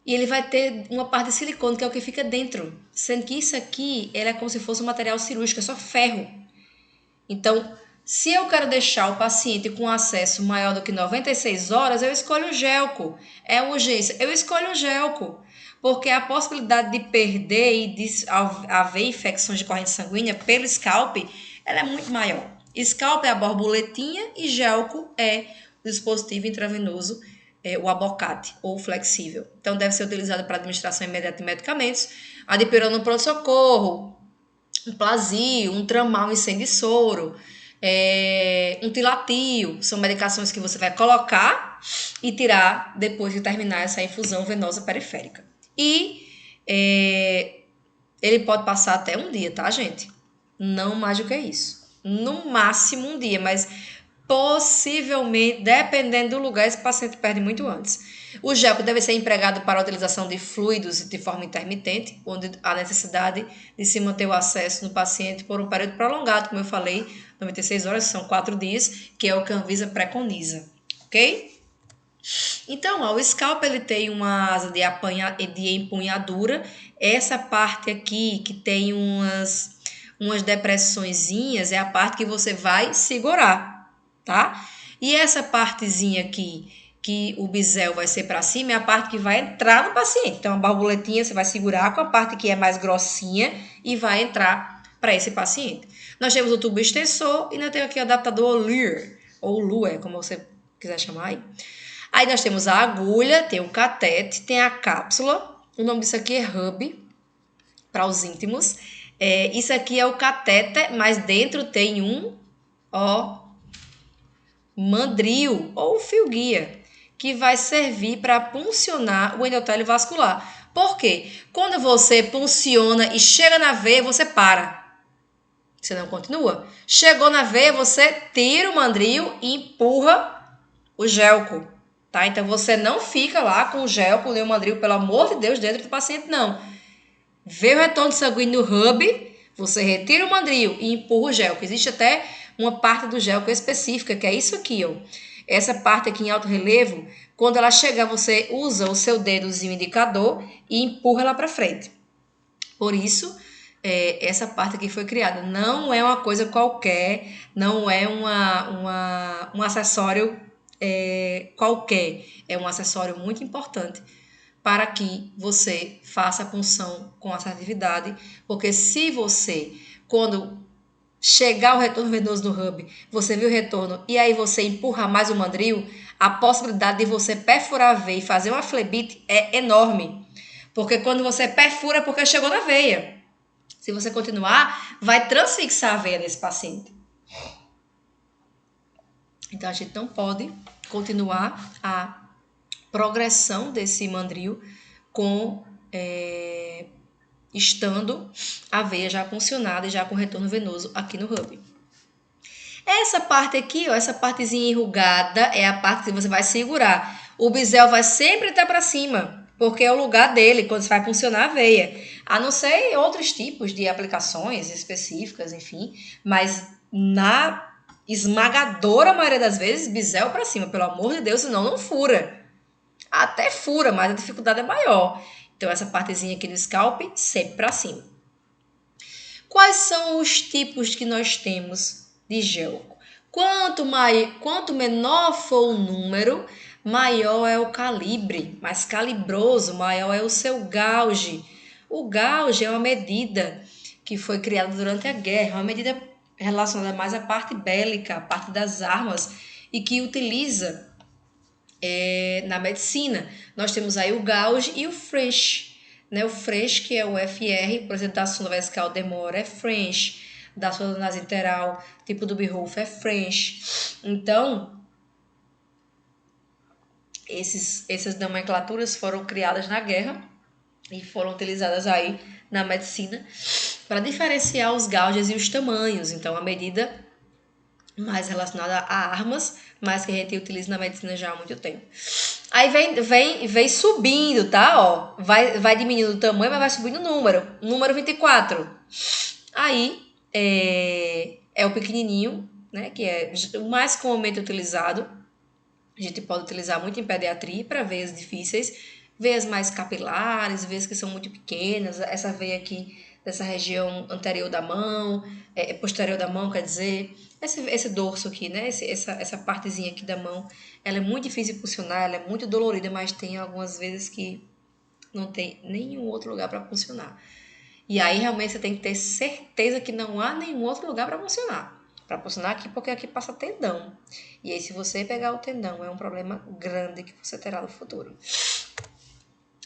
E ele vai ter uma parte de silicone, que é o que fica dentro, sendo que isso aqui, ele é como se fosse um material cirúrgico, é só ferro. Então, Se eu quero deixar o paciente com acesso maior do que 96 horas, eu escolho o Gelco. É urgência, eu escolho o Gelco. Porque a possibilidade de perder e de haver infecções de corrente sanguínea pelo scalp, ela é muito maior. Scalp é a borboletinha e Gelco é o dispositivo intravenoso, o abocate ou flexível. Então, deve ser utilizado para administração imediata de medicamentos. A dipirona no pronto-socorro, um Plasio, um Tramal em sem de soro, um Tilatio, são medicações que você vai colocar e tirar depois de terminar essa infusão venosa periférica. E ele pode passar até um dia, tá, gente? Não mais do que isso. No máximo um dia, mas possivelmente, dependendo do lugar, esse paciente perde muito antes. O Gelco deve ser empregado para a utilização de fluidos de forma intermitente, onde há necessidade de se manter o acesso no paciente por um período prolongado, como eu falei, 96 horas, são 4 dias, que é o que a Anvisa preconiza, ok? Então, ó, o scalp ele tem uma asa de empunhadura, essa parte aqui que tem umas depressõezinhas é a parte que você vai segurar, tá? E essa partezinha aqui, que o bisel vai ser para cima, é a parte que vai entrar no paciente. Então, a borboletinha você vai segurar com a parte que é mais grossinha e vai entrar para esse paciente. Nós temos o tubo extensor e nós temos aqui o adaptador Lear, ou Lue, como você quiser chamar aí. Aí nós temos a agulha, tem o catete, tem a cápsula. O nome disso aqui é hub, para os íntimos. Isso aqui é o catéter, mas dentro tem um mandril ou fio guia, que vai servir para puncionar o endotélio vascular. Por quê? Quando você punciona e chega na veia, você para. Você não continua. Chegou na veia, você tira o mandril e empurra o gelco. Tá? Então, você não fica lá com o gelco, nem o mandril, pelo amor de Deus, dentro do paciente, não. Vê o retorno sanguíneo no hub, você retira o mandril e empurra o gelco. Existe até uma parte do gelco específica, que é isso aqui, ó. Essa parte aqui em alto relevo, quando ela chegar, você usa o seu dedozinho indicador e empurra ela para frente. Por isso, essa parte aqui foi criada. Não é uma coisa qualquer, não é um acessório qualquer. É um acessório muito importante para que você faça a punção com assertividade, porque se você, quando chegar o retorno venoso do hub, você viu o retorno e aí você empurra mais o mandril, a possibilidade de você perfurar a veia e fazer uma flebite é enorme. Porque quando você perfura é porque chegou na veia. Se você continuar, vai transfixar a veia desse paciente. Então, a gente não pode continuar a progressão desse mandril estando a veia já funcionada e já com retorno venoso aqui no hub. Essa parte aqui, ó, essa partezinha enrugada é a parte que você vai segurar. O bisel vai sempre estar para cima, porque é o lugar dele quando você vai funcionar a veia. A não ser outros tipos de aplicações específicas, enfim, mas na esmagadora maioria das vezes, bisel para cima, pelo amor de Deus, senão não fura. Até fura, mas a dificuldade é maior. Então, essa partezinha aqui do scalp, sempre para cima. Quais são os tipos que nós temos de gelco? Quanto menor for o número, maior é o calibre, mais calibroso, maior é o seu gauge. O gauge é uma medida que foi criada durante a guerra, uma medida relacionada mais à parte bélica, à parte das armas, e que utiliza na medicina. Nós temos aí o gauge e o French. Né? O French, que é o FR, por exemplo, da sonda vesical demora é French, da sonda nasinteral, tipo do Beehoof é French. Então, essas nomenclaturas foram criadas na guerra e foram utilizadas aí na medicina para diferenciar os gauges e os tamanhos. Então, a medida mais relacionada a armas, mas que a gente utiliza na medicina já há muito tempo. Aí vem subindo, tá? Ó, vai diminuindo o tamanho, mas vai subindo o número. Número 24. Aí é o pequenininho, né? Que é o mais comumente utilizado. A gente pode utilizar muito em pediatria para veias difíceis, veias mais capilares, veias que são muito pequenas. Essa veia aqui dessa região anterior da mão, posterior da mão, quer dizer, esse dorso aqui, né? Essa partezinha aqui da mão, ela é muito difícil de funcionar, ela é muito dolorida, mas tem algumas vezes que não tem nenhum outro lugar para funcionar. E aí realmente você tem que ter certeza que não há nenhum outro lugar para funcionar. Para funcionar aqui, porque aqui passa tendão. E aí, se você pegar o tendão, é um problema grande que você terá no futuro.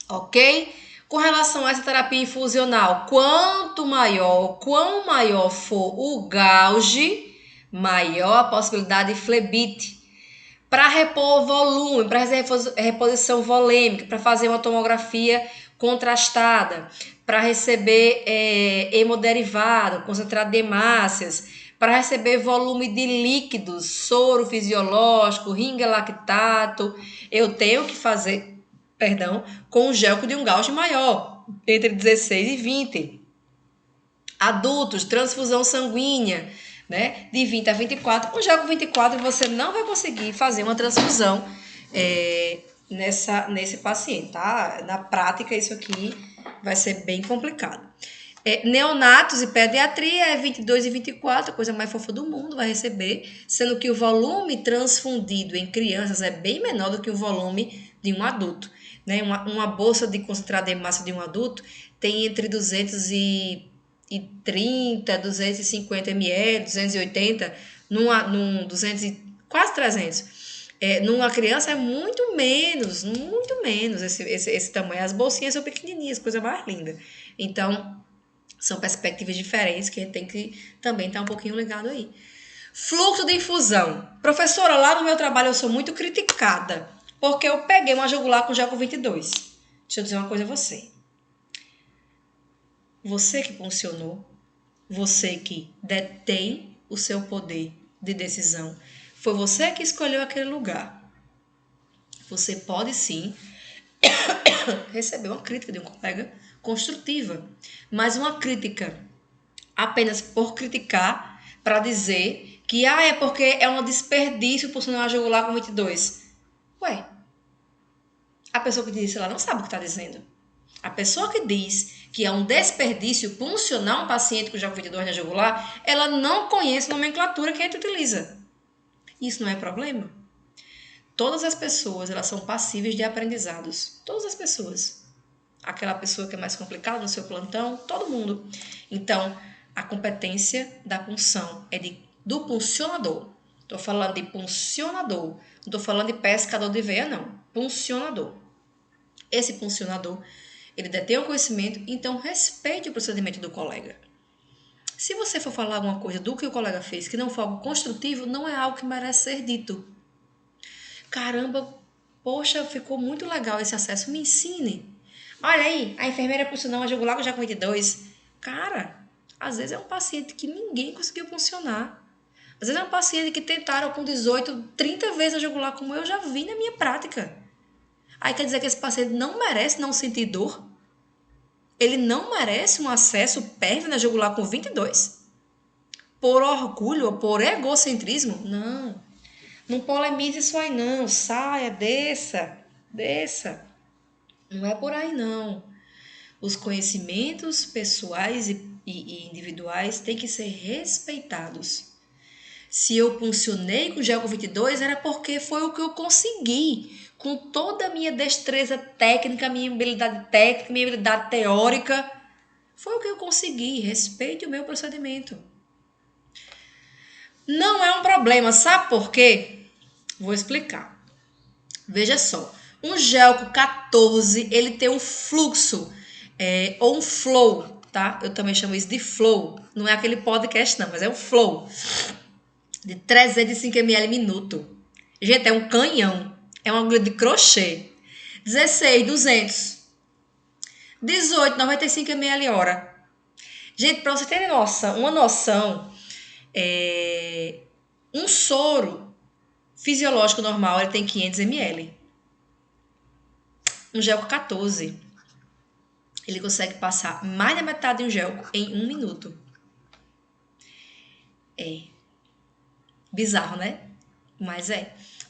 Ok? Com relação a essa terapia infusional, quão maior for o gauge, maior a possibilidade de flebite. Para repor volume, para fazer reposição volêmica, para fazer uma tomografia contrastada, para receber hemoderivado, concentrado de hemácias, para receber volume de líquidos, soro fisiológico, ringa lactato, eu tenho que fazer, com um gel de um gauge maior, entre 16 e 20. Adultos, transfusão sanguínea, né? De 20 a 24. Com gel com 24, você não vai conseguir fazer uma transfusão nesse paciente, tá? Na prática, isso aqui vai ser bem complicado. Neonatos e pediatria é 22 e 24, a coisa mais fofa do mundo, vai receber, sendo que o volume transfundido em crianças é bem menor do que o volume de um adulto. Né? Uma bolsa de concentrado de hemácia de um adulto tem entre 230, 250 ml, 280, num 200, quase 300. Numa criança é muito menos esse tamanho. As bolsinhas são pequenininhas, coisa mais linda. Então, são perspectivas diferentes que a gente tem que também estar um pouquinho ligado aí. Fluxo de infusão. Professora, lá no meu trabalho eu sou muito criticada, porque eu peguei uma jugular com gel com 22. Deixa eu dizer uma coisa a você. Você que funcionou, você que detém o seu poder de decisão, foi você que escolheu aquele lugar. Você pode sim receber uma crítica de um colega construtiva, mas uma crítica apenas por criticar, para dizer que é porque é um desperdício funcionar a jugular com 22. Ué, a pessoa que diz isso, ela não sabe o que está dizendo. A pessoa que diz que é um desperdício puncionar um paciente com gel 22 na jugular, ela não conhece a nomenclatura que a gente utiliza. Isso não é problema. Todas as pessoas, elas são passíveis de aprendizados. Todas as pessoas. Aquela pessoa que é mais complicada no seu plantão, todo mundo. Então, a competência da punção é do puncionador. Estou falando de puncionador. Não estou falando de pescador de veia, não. Puncionador. Esse puncionador, ele detém o conhecimento, então respeite o procedimento do colega. Se você for falar alguma coisa do que o colega fez que não for algo construtivo, não é algo que merece ser dito. Caramba, poxa, ficou muito legal esse acesso, me ensine. Olha aí, a enfermeira puncionou a jugular já com 22. Cara, às vezes é um paciente que ninguém conseguiu funcionar. Às vezes é um paciente que tentaram com 18, 30 vezes a jugular, como eu já vi na minha prática. Aí quer dizer que esse paciente não merece não sentir dor? Ele não merece um acesso pérfio na jugular com 22? Por orgulho ou por egocentrismo? Não. Não polemize isso aí não. Saia, desça. Não é por aí não. Os conhecimentos pessoais e individuais têm que ser respeitados. Se eu funcionei com o gel com 22, era porque foi o que eu consegui. Com toda a minha destreza técnica, minha habilidade técnica, minha habilidade teórica, foi o que eu consegui. Respeite o meu procedimento. Não é um problema, sabe por quê? Vou explicar. Veja só, um gel com 14, ele tem um fluxo, ou um flow, tá? Eu também chamo isso de flow. Não é aquele podcast não, mas é um flow. De 305 ml minuto. Gente, é um canhão. É uma agulha de crochê. 16, 200. 18, 95 ml hora. Gente, para você terem uma noção, um soro fisiológico normal ele tem 500 ml. Um gel com 14, ele consegue passar mais da metade de um gel em 1 minuto. É bizarro, né? Mas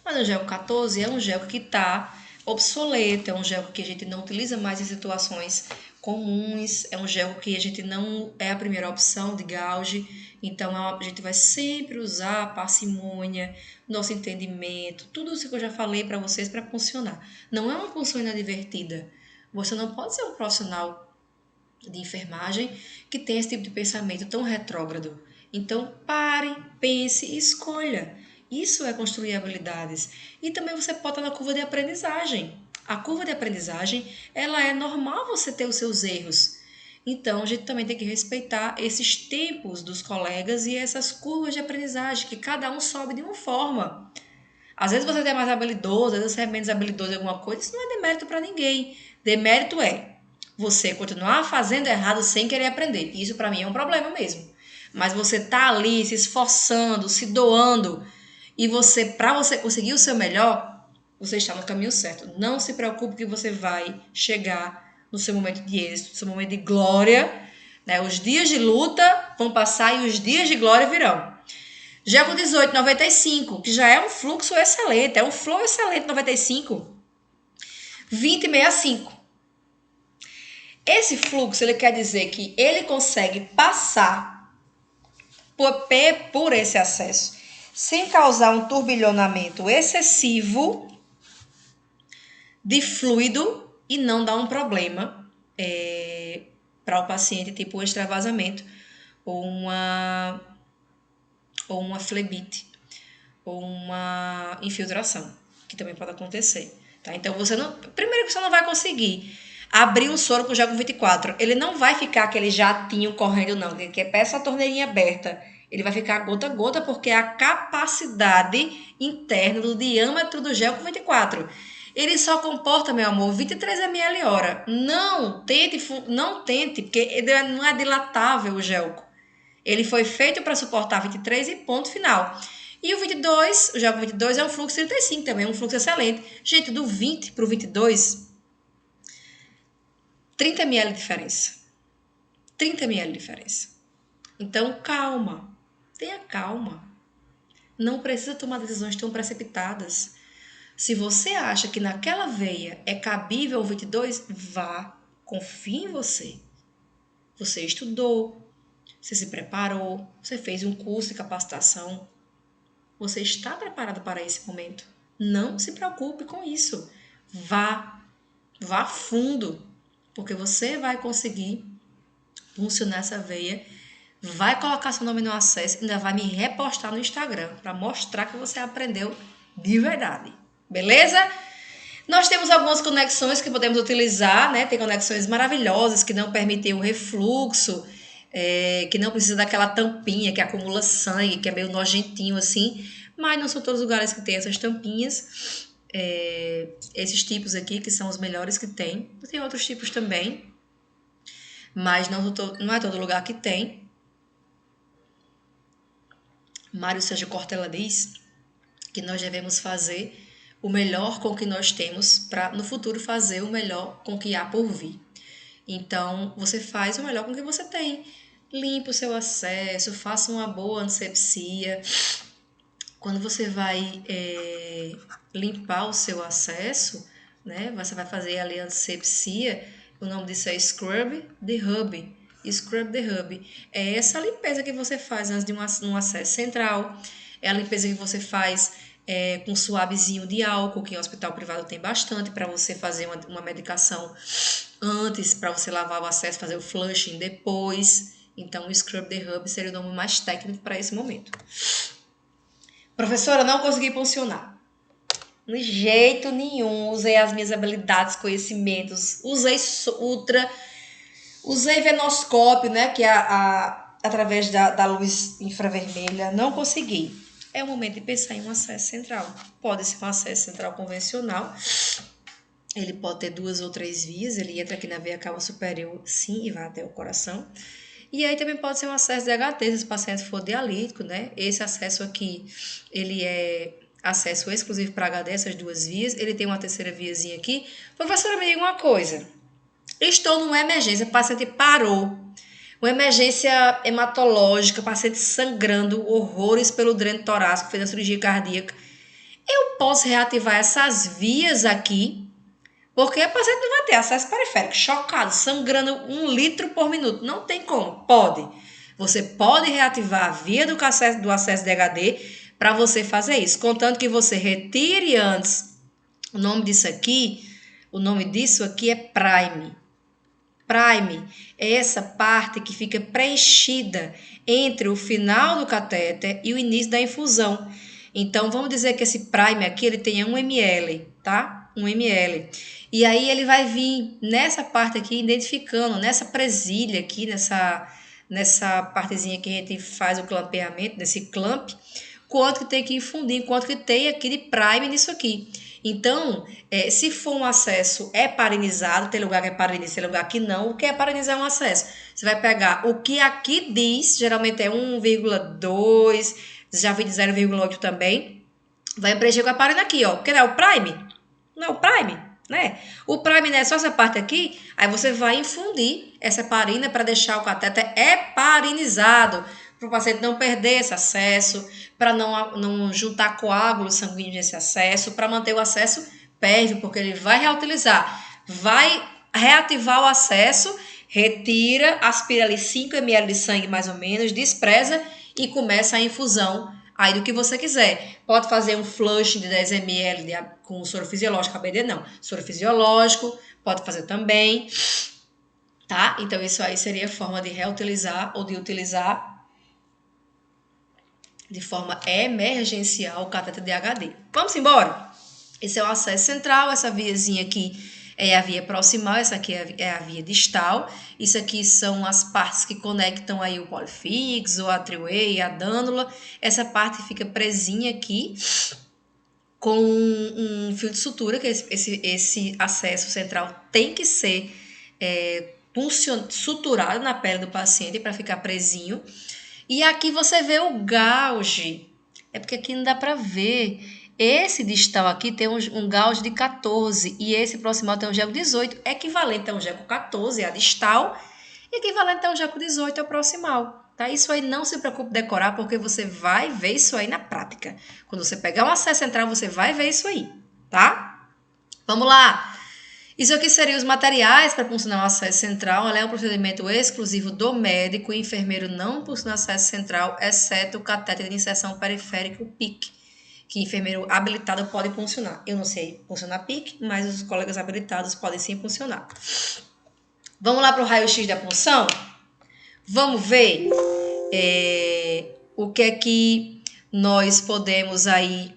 Mas o gel 14 é um gel que está obsoleto, é um gel que a gente não utiliza mais em situações comuns, é um gel que a gente não é a primeira opção de gauge, então a gente vai sempre usar parcimônia, nosso entendimento, tudo isso que eu já falei para vocês para funcionar. Não é uma função inadvertida. Você não pode ser um profissional de enfermagem que tem esse tipo de pensamento tão retrógrado. Então, pare, pense e escolha. Isso é construir habilidades. E também você pode estar na curva de aprendizagem. A curva de aprendizagem, ela é normal você ter os seus erros. Então, a gente também tem que respeitar esses tempos dos colegas e essas curvas de aprendizagem, que cada um sobe de uma forma. Às vezes você é mais habilidoso, às vezes você é menos habilidoso em alguma coisa, isso não é demérito para ninguém. Demérito é você continuar fazendo errado sem querer aprender. Isso para mim é um problema mesmo. Mas você tá ali se esforçando, se doando e para você conseguir o seu melhor, você está no caminho certo. Não se preocupe que você vai chegar no seu momento de êxito, no seu momento de glória, né? Os dias de luta vão passar e os dias de glória virão. Já com 18,95, que já é um fluxo excelente, é um flow excelente 95, 20,65. Esse fluxo, ele quer dizer que ele consegue passar por esse acesso sem causar um turbilhonamento excessivo de fluido e não dar um problema para o paciente, tipo um extravasamento ou uma flebite ou uma infiltração, que também pode acontecer. Tá? Então, primeiro que você não vai conseguir abrir um soro com gel com 24. Ele não vai ficar aquele jatinho correndo, não. Ele quer peça a torneirinha aberta. Ele vai ficar gota a gota, porque é a capacidade interna do diâmetro do gel com 24. Ele só comporta, meu amor, 23 ml hora. Não tente, porque ele não é dilatável o gel. Ele foi feito para suportar 23 e ponto final. E o 22, o gel com 22 é um fluxo 35 também, um fluxo excelente. Gente, do 20 para o 22, 30 ml de diferença. 30 ml de diferença. Então, calma. Tenha calma. Não precisa tomar decisões tão precipitadas. Se você acha que naquela veia é cabível o 22, vá. Confie em você. Você estudou. Você se preparou. Você fez um curso de capacitação. Você está preparado para esse momento. Não se preocupe com isso. Vá fundo, porque você vai conseguir funcionar essa veia, vai colocar seu nome no acesso e ainda vai me repostar no Instagram para mostrar que você aprendeu de verdade. Beleza? Nós temos algumas conexões que podemos utilizar, né? Tem conexões maravilhosas que não permitem o refluxo, que não precisa daquela tampinha que acumula sangue, que é meio nojentinho assim, mas não são todos os lugares que tem essas tampinhas. Esses tipos aqui, que são os melhores que tem. Tem outros tipos também, mas não é todo lugar que tem. Mário Sérgio Cortella diz que nós devemos fazer o melhor com o que nós temos para no futuro fazer o melhor com o que há por vir. Então, você faz o melhor com o que você tem. Limpa o seu acesso, faça uma boa antisepsia. Quando você vai limpar o seu acesso, né, você vai fazer ali a antisepsia, o nome disso é Scrub the Hub. Scrub the Hub. É essa limpeza que você faz antes de um acesso central. É a limpeza que você faz com suavezinho de álcool, que em hospital privado tem bastante, para você fazer uma medicação antes, para você lavar o acesso, fazer o flushing depois. Então, o Scrub the Hub seria o nome mais técnico para esse momento. Professora, não consegui funcionar. De jeito nenhum. Usei as minhas habilidades, conhecimentos. Usei ultra. Usei venoscópio, né? Que é através da luz infravermelha. Não consegui. É o momento de pensar em um acesso central. Pode ser um acesso central convencional. Ele pode ter 2 ou 3 vias. Ele entra aqui na veia cava superior, sim, e vai até o coração. E aí também pode ser um acesso de HT, se o paciente for dialítico, né? Esse acesso aqui, ele é acesso exclusivo para HD, essas 2 vias. Ele tem uma terceira viazinha aqui. Professora, me diga uma coisa. Estou numa emergência, o paciente parou. Uma emergência hematológica, paciente sangrando, horrores pelo dreno torácico, fez a cirurgia cardíaca. Eu posso reativar essas vias aqui Porque a paciente não vai ter acesso periférico, chocado, sangrando 1 litro por minuto. Não tem como. Pode. Você pode reativar a via do acesso DHD para você fazer isso. Contanto que você retire antes. O nome disso aqui é Prime. Prime é essa parte que fica preenchida entre o final do catéter e o início da infusão. Então, vamos dizer que esse Prime aqui, ele tenha 1 ml, tá? 1 ml. E aí, ele vai vir nessa parte aqui, identificando, nessa presilha aqui, nessa partezinha que a gente faz o clampeamento, nesse clamp, quanto que tem que infundir, quanto que tem aqui de Prime nisso aqui. Então, se for um acesso heparinizado, tem lugar que é heparinizado, tem lugar que não. O que é heparinizar é um acesso? Você vai pegar o que aqui diz, geralmente é 1,2, já vi de 0,8 também. Vai preencher com a heparina aqui, ó. Porque não é o Prime? Não é o Prime, né? O Prime não é só essa parte aqui, aí você vai infundir essa heparina para deixar o catéter heparinizado, para o paciente não perder esse acesso, para não juntar coágulos sanguíneos nesse acesso, para manter o acesso pérvio, porque ele vai reutilizar, vai reativar o acesso, retira, aspira ali 5 ml de sangue mais ou menos, despreza e começa a infusão aí do que você quiser. Pode fazer um flush de 10 ml com soro fisiológico, ABD não, soro fisiológico, pode fazer também, tá? Então isso aí seria a forma de reutilizar ou de utilizar de forma emergencial o catéter DHD. Vamos embora? Esse é o acesso central, essa viazinha aqui é a via proximal, essa aqui é a via distal. Isso aqui são as partes que conectam aí o polifixo, a triway, a dânula. Essa parte fica presinha aqui com um fio de sutura, que esse acesso central tem que ser suturado na pele do paciente para ficar presinho. E aqui você vê o gauge. É porque aqui não dá para ver. Esse distal aqui tem um gauge de 14 e esse proximal tem um GECO 18, equivalente a um GECO 14, a distal, e equivalente a um GECO 18, a proximal. Tá? Isso aí não se preocupe em decorar, porque você vai ver isso aí na prática. Quando você pegar um acesso central, você vai ver isso aí, tá? Vamos lá! Isso aqui seriam os materiais para funcionar o acesso central. Ela é um procedimento exclusivo do médico. O enfermeiro não funciona acesso central, exceto o catéter de inserção periférica, o PIC, que enfermeiro habilitado pode funcionar. Eu não sei funcionar PIC, mas os colegas habilitados podem sim funcionar. Vamos lá para o raio-x da punção? Vamos ver o que é que nós podemos aí,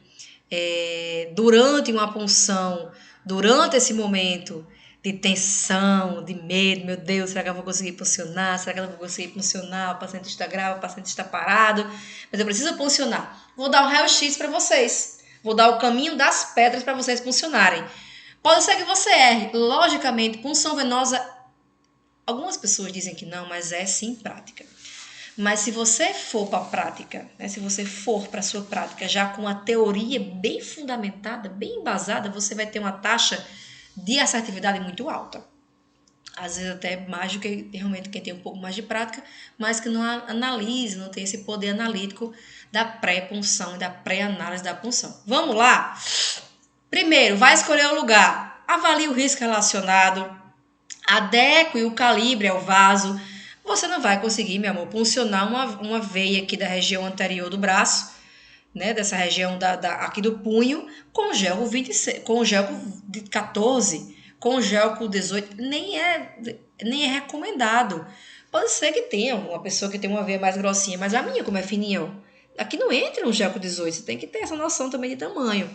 durante uma punção, durante esse momento de tensão, de medo, meu Deus, será que eu vou conseguir funcionar? Será que eu não vou conseguir funcionar? O paciente está grave, o paciente está parado, mas eu preciso funcionar. Vou dar um raio-x para vocês. Vou dar o caminho das pedras para vocês funcionarem. Pode ser que você erre. Logicamente, punção venosa, algumas pessoas dizem que não, mas é sim prática. Mas se você for para a prática, né, se você for para a sua prática já com a teoria bem fundamentada, bem embasada, você vai ter uma taxa de assertividade muito alta. Às vezes até mais do que realmente quem tem um pouco mais de prática, mas que não analisa, não tem esse poder analítico da pré-punção e da pré-análise da punção. Vamos lá? Primeiro, vai escolher o lugar. Avalie o risco relacionado, adeque o calibre ao vaso. Você não vai conseguir, meu amor, puncionar uma veia aqui da região anterior do braço, né, dessa região aqui do punho, com gel 26, com gel de 14, com gel com 18, nem é recomendado. Pode ser que tenha uma pessoa que tem uma veia mais grossinha, mas a minha, como é fininha, ó, aqui não entra um gel com 18, você tem que ter essa noção também de tamanho.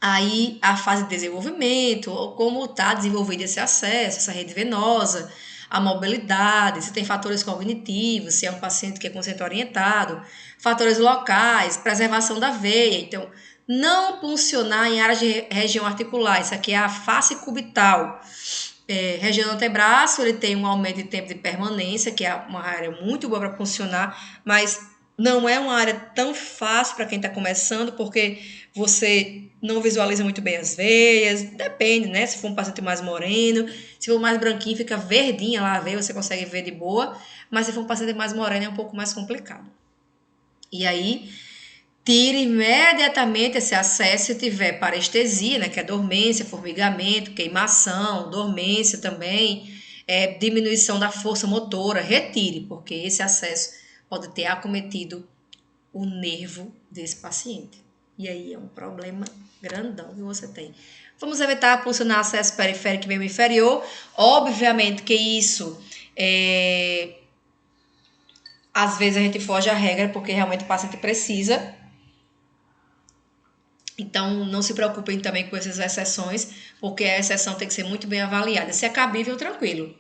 Aí, a fase de desenvolvimento, como está desenvolvido esse acesso, essa rede venosa, a mobilidade, se tem fatores cognitivos, se é um paciente que é conceito orientado, fatores locais, preservação da veia. Então, não puncionar em áreas de região articular. Isso aqui é a face cubital. Região do antebraço, ele tem um aumento de tempo de permanência, que é uma área muito boa para funcionar, mas não é uma área tão fácil para quem está começando, porque você não visualiza muito bem as veias, depende, né? Se for um paciente mais moreno, se for mais branquinho, fica verdinha lá a veia, você consegue ver de boa, mas se for um paciente mais moreno é um pouco mais complicado. E aí, tire imediatamente esse acesso se tiver parestesia, né, que é dormência, formigamento, queimação, dormência também, diminuição da força motora, retire, porque esse acesso pode ter acometido o nervo desse paciente. E aí é um problema grandão que você tem. Vamos evitar pulsionar acesso periférico e membro inferior. Obviamente que isso às vezes a gente foge à regra, porque realmente o paciente precisa. Então, não se preocupem também com essas exceções, porque a exceção tem que ser muito bem avaliada. Se é cabível, tranquilo.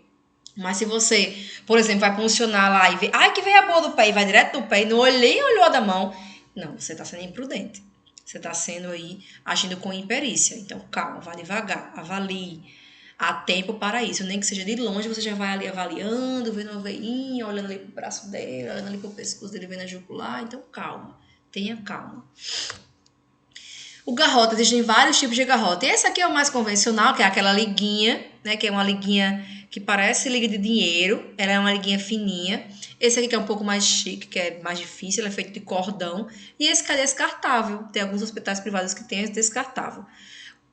Mas se você, por exemplo, vai funcionar lá e vê, ai, que veio a boa do pé e vai direto no pé e não olhou da mão, não, você está sendo imprudente. Você está sendo aí, agindo com imperícia. Então, calma, vá devagar, avalie. Há tempo para isso, nem que seja de longe, você já vai ali avaliando, vendo a veinha, olhando ali pro braço dele, olhando ali pro pescoço dele, vendo a jugular. Então, calma, tenha calma. O garrote, existem vários tipos de garrote. Esse aqui é o mais convencional, que é aquela liguinha, né? Que é uma liguinha que parece liga de dinheiro. Ela é uma liguinha fininha. Esse aqui que é um pouco mais chique, que é mais difícil, ele é feito de cordão. E esse aqui é descartável. Tem alguns hospitais privados que tem esse descartável.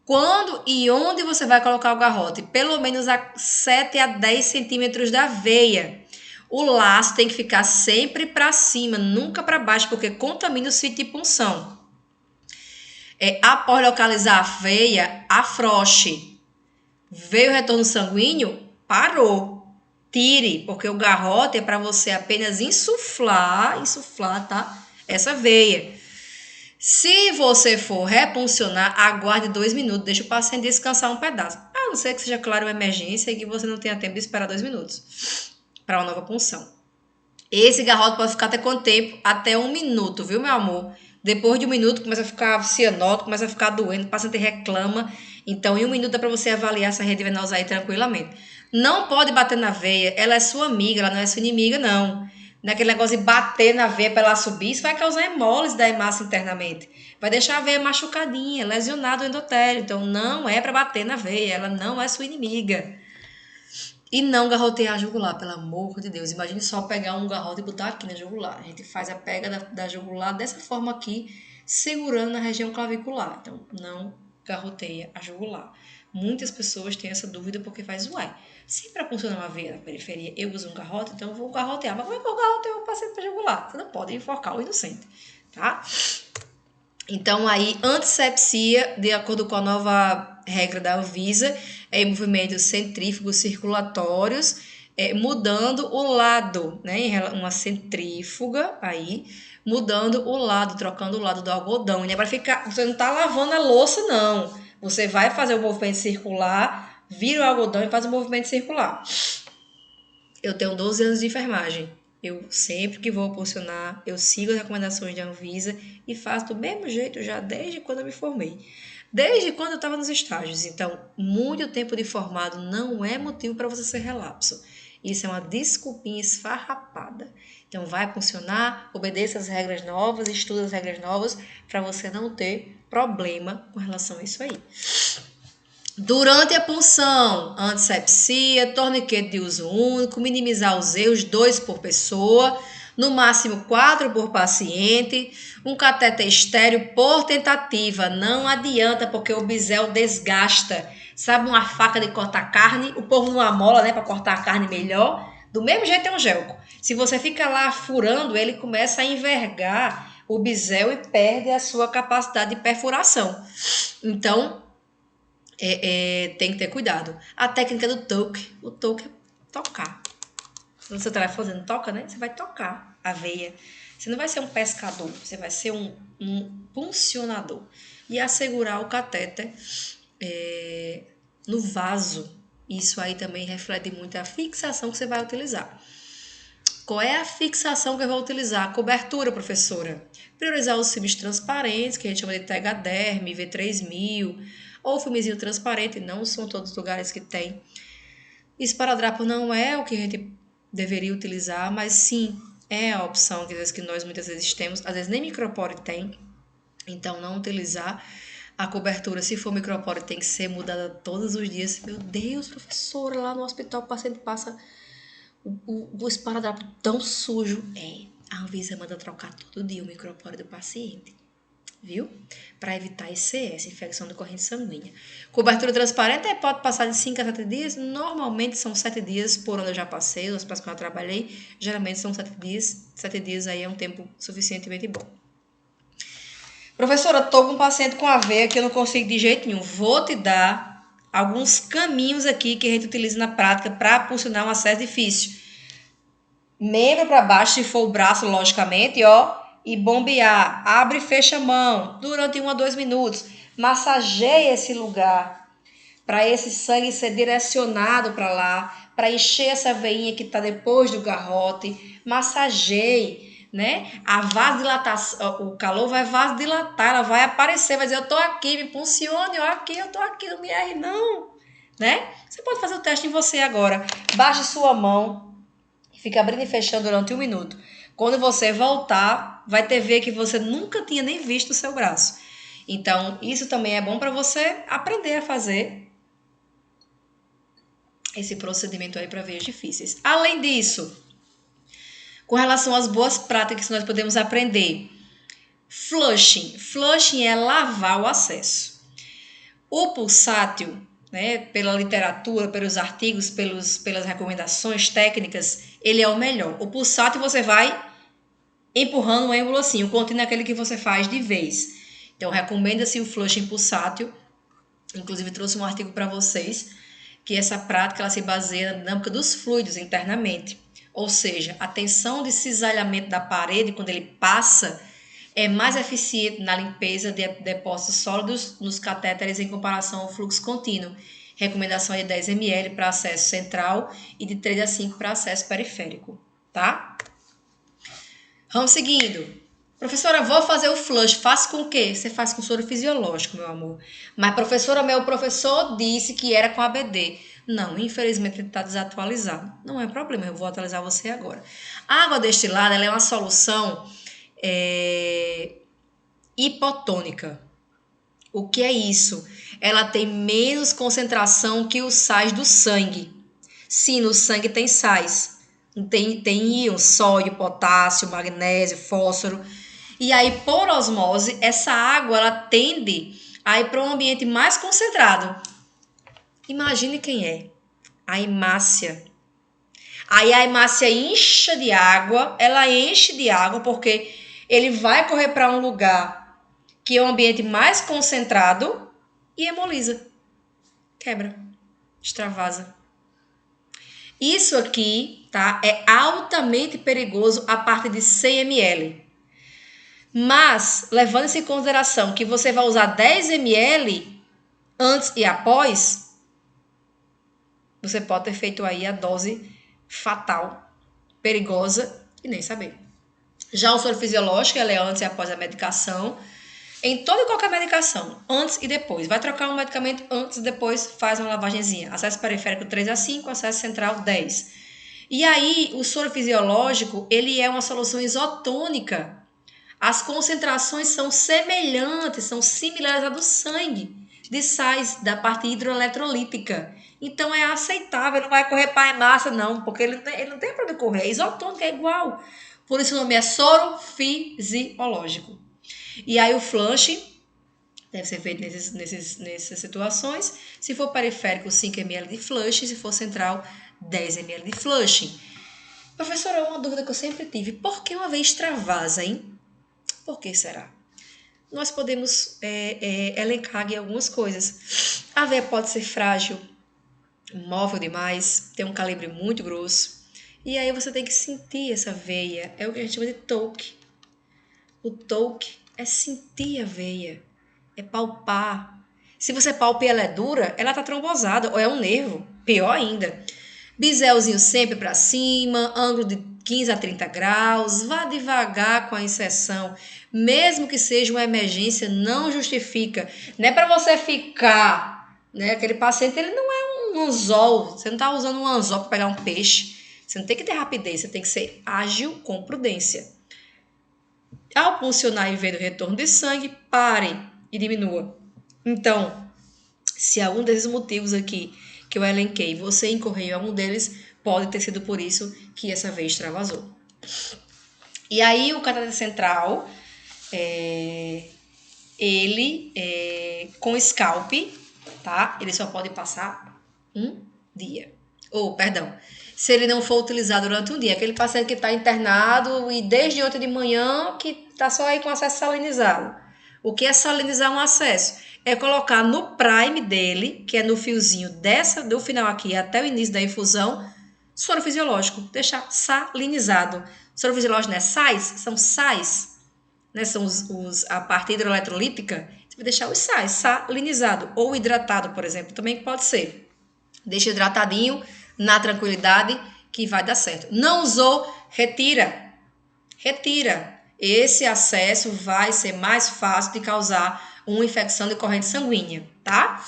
Quando e onde você vai colocar o garrote? Pelo menos a 7 a 10 centímetros da veia. O laço tem que ficar sempre para cima, nunca para baixo, porque contamina o sítio de punção. Após localizar a veia, afrouxe. Veio o retorno sanguíneo? Parou. Tire, porque o garrote é para você apenas insuflar, tá? Essa veia. Se você for repuncionar, aguarde 2 minutos, deixa o paciente descansar um pedaço. A não ser que seja, claro, uma emergência e que você não tenha tempo de esperar 2 minutos para uma nova punção. Esse garrote pode ficar até quanto tempo? Até 1 minuto, viu, meu amor? Depois de 1 minuto, começa a ficar cianótico, começa a ficar doendo, o paciente reclama. Então, em 1 minuto dá para você avaliar essa rede venosa aí tranquilamente. Não pode bater na veia, ela é sua amiga, ela não é sua inimiga, não. Naquele negócio de bater na veia para ela subir, isso vai causar hemólise da hemácia internamente. Vai deixar a veia machucadinha, lesionado o endotélio. Então, não é para bater na veia, ela não é sua inimiga. E não garrotear a jugular, pelo amor de Deus. Imagine só pegar um garrote e botar aqui na jugular. A gente faz a pega da jugular dessa forma aqui, segurando na região clavicular. Então, não garroteia a jugular. Muitas pessoas têm essa dúvida porque faz, uai, se para funcionar uma veia na periferia eu uso um garrote, então eu vou garrotear. Mas como é que eu garroteio o paciente para jugular? Você não pode enforcar o inocente, tá? Então, aí, antissepsia, de acordo com a nova regra da Anvisa, é movimentos centrífugos circulatórios, mudando o lado, né? Uma centrífuga aí, mudando o lado, trocando o lado do algodão. E é para ficar, você não está lavando a louça, não. Você vai fazer o movimento circular, vira o algodão e faz o movimento circular. Eu tenho 12 anos de enfermagem. Eu sempre que vou funcionar, eu sigo as recomendações da Anvisa e faço do mesmo jeito já desde quando eu me formei. Desde quando eu estava nos estágios. Então, muito tempo de formado não é motivo para você ser relapso. Isso é uma desculpinha esfarrapada. Então, vai funcionar, obedeça as regras novas, estuda as regras novas para você não ter problema com relação a isso aí. Durante a punção, antissepsia, torniquete de uso único, minimizar os erros, 2 por pessoa, no máximo 4 por paciente, um cateter estéreo por tentativa, não adianta porque o bisel desgasta. Sabe uma faca de cortar carne? O povo não amola, né, para cortar a carne melhor? Do mesmo jeito é um gelco. Se você fica lá furando, ele começa a envergar o bisel e perde a sua capacidade de perfuração. Então, tem que ter cuidado. A técnica do toque, o toque é tocar. Se você está fazendo toca, né? Você vai tocar a veia. Você não vai ser um pescador, você vai ser um puncionador. E assegurar o catéter no vaso. Isso aí também reflete muito a fixação que você vai utilizar. Qual é a fixação que eu vou utilizar? A cobertura, professora. Priorizar os filmes transparentes, que a gente chama de Tegaderm, V3000, ou filmezinho transparente, não são todos os lugares que tem. Esparadrapo não é o que a gente deveria utilizar, mas sim, é a opção que nós muitas vezes temos. Às vezes nem micropore tem, então não utilizar. A cobertura, se for micropore, tem que ser mudada todos os dias. Meu Deus, professora, lá no hospital o paciente passa o esparadrapo tão sujo. A Anvisa manda trocar todo dia o micropore do paciente. viu? Para evitar ICS, infecção de corrente sanguínea. Cobertura transparente pode passar de 5 a 7 dias. Normalmente são 7 dias, por onde eu já passei, os hospitais que eu trabalhei, geralmente são 7 dias. 7 dias aí é um tempo suficientemente bom. Professora, estou com um paciente com aveia que eu não consigo de jeito nenhum. Vou te dar alguns caminhos aqui que a gente utiliza na prática para impulsionar um acesso difícil. Membro para baixo, se for o braço, logicamente, ó, e bombear. Abre e fecha a mão durante 1 a 2 minutos. Massageia esse lugar para esse sangue ser direcionado para lá, para encher essa veinha que está depois do garrote. Massageie, né? A vasodilatação, o calor vai vasodilatar, ela vai aparecer, vai dizer, eu tô aqui, me impulsione, eu tô aqui, não me erre não, né? Você pode fazer o teste em você agora. Baixe sua mão. Fica abrindo e fechando durante 1 minuto. Quando você voltar, vai ter ver que você nunca tinha nem visto o seu braço. Então, isso também é bom para você aprender a fazer esse procedimento aí para veias difíceis. Além disso, com relação às boas práticas que nós podemos aprender, flushing. Flushing é lavar o acesso. O pulsátil, né, pela literatura, pelos artigos, pelas recomendações técnicas, ele é o melhor. O pulsátil você vai empurrando o êmbolo assim, o contínuo é aquele que você faz de vez. Então, recomenda-se o flushing pulsátil. Inclusive, trouxe um artigo para vocês, que essa prática ela se baseia na dinâmica dos fluidos internamente. Ou seja, a tensão de cisalhamento da parede, quando ele passa, é mais eficiente na limpeza de depósitos sólidos nos catéteres em comparação ao fluxo contínuo. Recomendação é de 10 ml para acesso central e de 3 a 5 para acesso periférico, tá? Vamos seguindo. Professora, vou fazer o flush. Faço com o quê? Você faz com soro fisiológico, meu amor. Mas, professora, meu professor disse que era com ABD. Não, infelizmente ele está desatualizado. Não é problema, eu vou atualizar você agora. A água destilada ela é uma solução hipotônica. O que é isso? Ela tem menos concentração que os sais do sangue. Sim, no sangue tem sais. Tem íons, sódio, potássio, magnésio, fósforo. E aí, por osmose, essa água ela tende a ir para um ambiente mais concentrado. Imagine quem é. A hemácia. Aí a hemácia incha de água, ela enche de água porque ele vai correr para um lugar que é um ambiente mais concentrado e hemoliza. Quebra. Extravasa. Isso aqui, tá? É altamente perigoso a partir de 100 ml. Mas, levando-se em consideração que você vai usar 10 ml antes e após, você pode ter feito aí a dose fatal, perigosa e nem saber. Já o soro fisiológico, ela é antes e após a medicação, em toda e qualquer medicação, antes e depois. Vai trocar um medicamento antes e depois faz uma lavagenzinha. Acesso periférico 3 a 5, acesso central 10. E aí, o soro fisiológico, ele é uma solução isotônica. As concentrações são semelhantes, são similares à do sangue, de sais, da parte hidroeletrolítica. Então, é aceitável, não vai correr para a hemácia, não, porque ele não tem para onde correr, é isotônico, é igual. Por isso o nome é soro fisiológico. E aí o flush deve ser feito nessas situações. Se for periférico, 5 ml de flush. Se for central, 10 ml de flush. Professora, uma dúvida que eu sempre tive. Por que uma veia extravasa, hein? Por que será? Nós podemos elencar aqui algumas coisas. A veia pode ser frágil, móvel demais, tem um calibre muito grosso. E aí você tem que sentir essa veia. É o que a gente chama de toque. O toque é sentir a veia, é palpar. Se você palpa e ela é dura, ela tá trombosada, ou é um nervo, pior ainda. Biselzinho sempre para cima, ângulo de 15 a 30 graus, vá devagar com a inserção. Mesmo que seja uma emergência, não justifica. Não é para você ficar, né? Aquele paciente, ele não é um anzol, você não tá usando um anzol para pegar um peixe. Você não tem que ter rapidez, você tem que ser ágil com prudência. Ao puncionar e ver o retorno de sangue, pare e diminua. Então, se algum desses motivos aqui que eu elenquei, você incorreu em algum deles, pode ter sido por isso que essa veia extravasou. E aí, o cateter central, ele com scalp, tá? Ele só pode passar um dia. Perdão, se ele não for utilizado durante um dia, aquele paciente que está internado e desde ontem de manhã que está só aí com acesso salinizado. O que é salinizar um acesso? É colocar no prime dele, que é no fiozinho do final aqui até o início da infusão, soro fisiológico, deixar salinizado. Soro fisiológico não é sais? São sais, né? São a parte hidroeletrolítica. Você vai deixar os sais, salinizado. Ou hidratado, por exemplo, também pode ser. Deixa hidratadinho, na tranquilidade, que vai dar certo. Não usou, retira. Retira. Esse acesso vai ser mais fácil de causar uma infecção de corrente sanguínea, tá?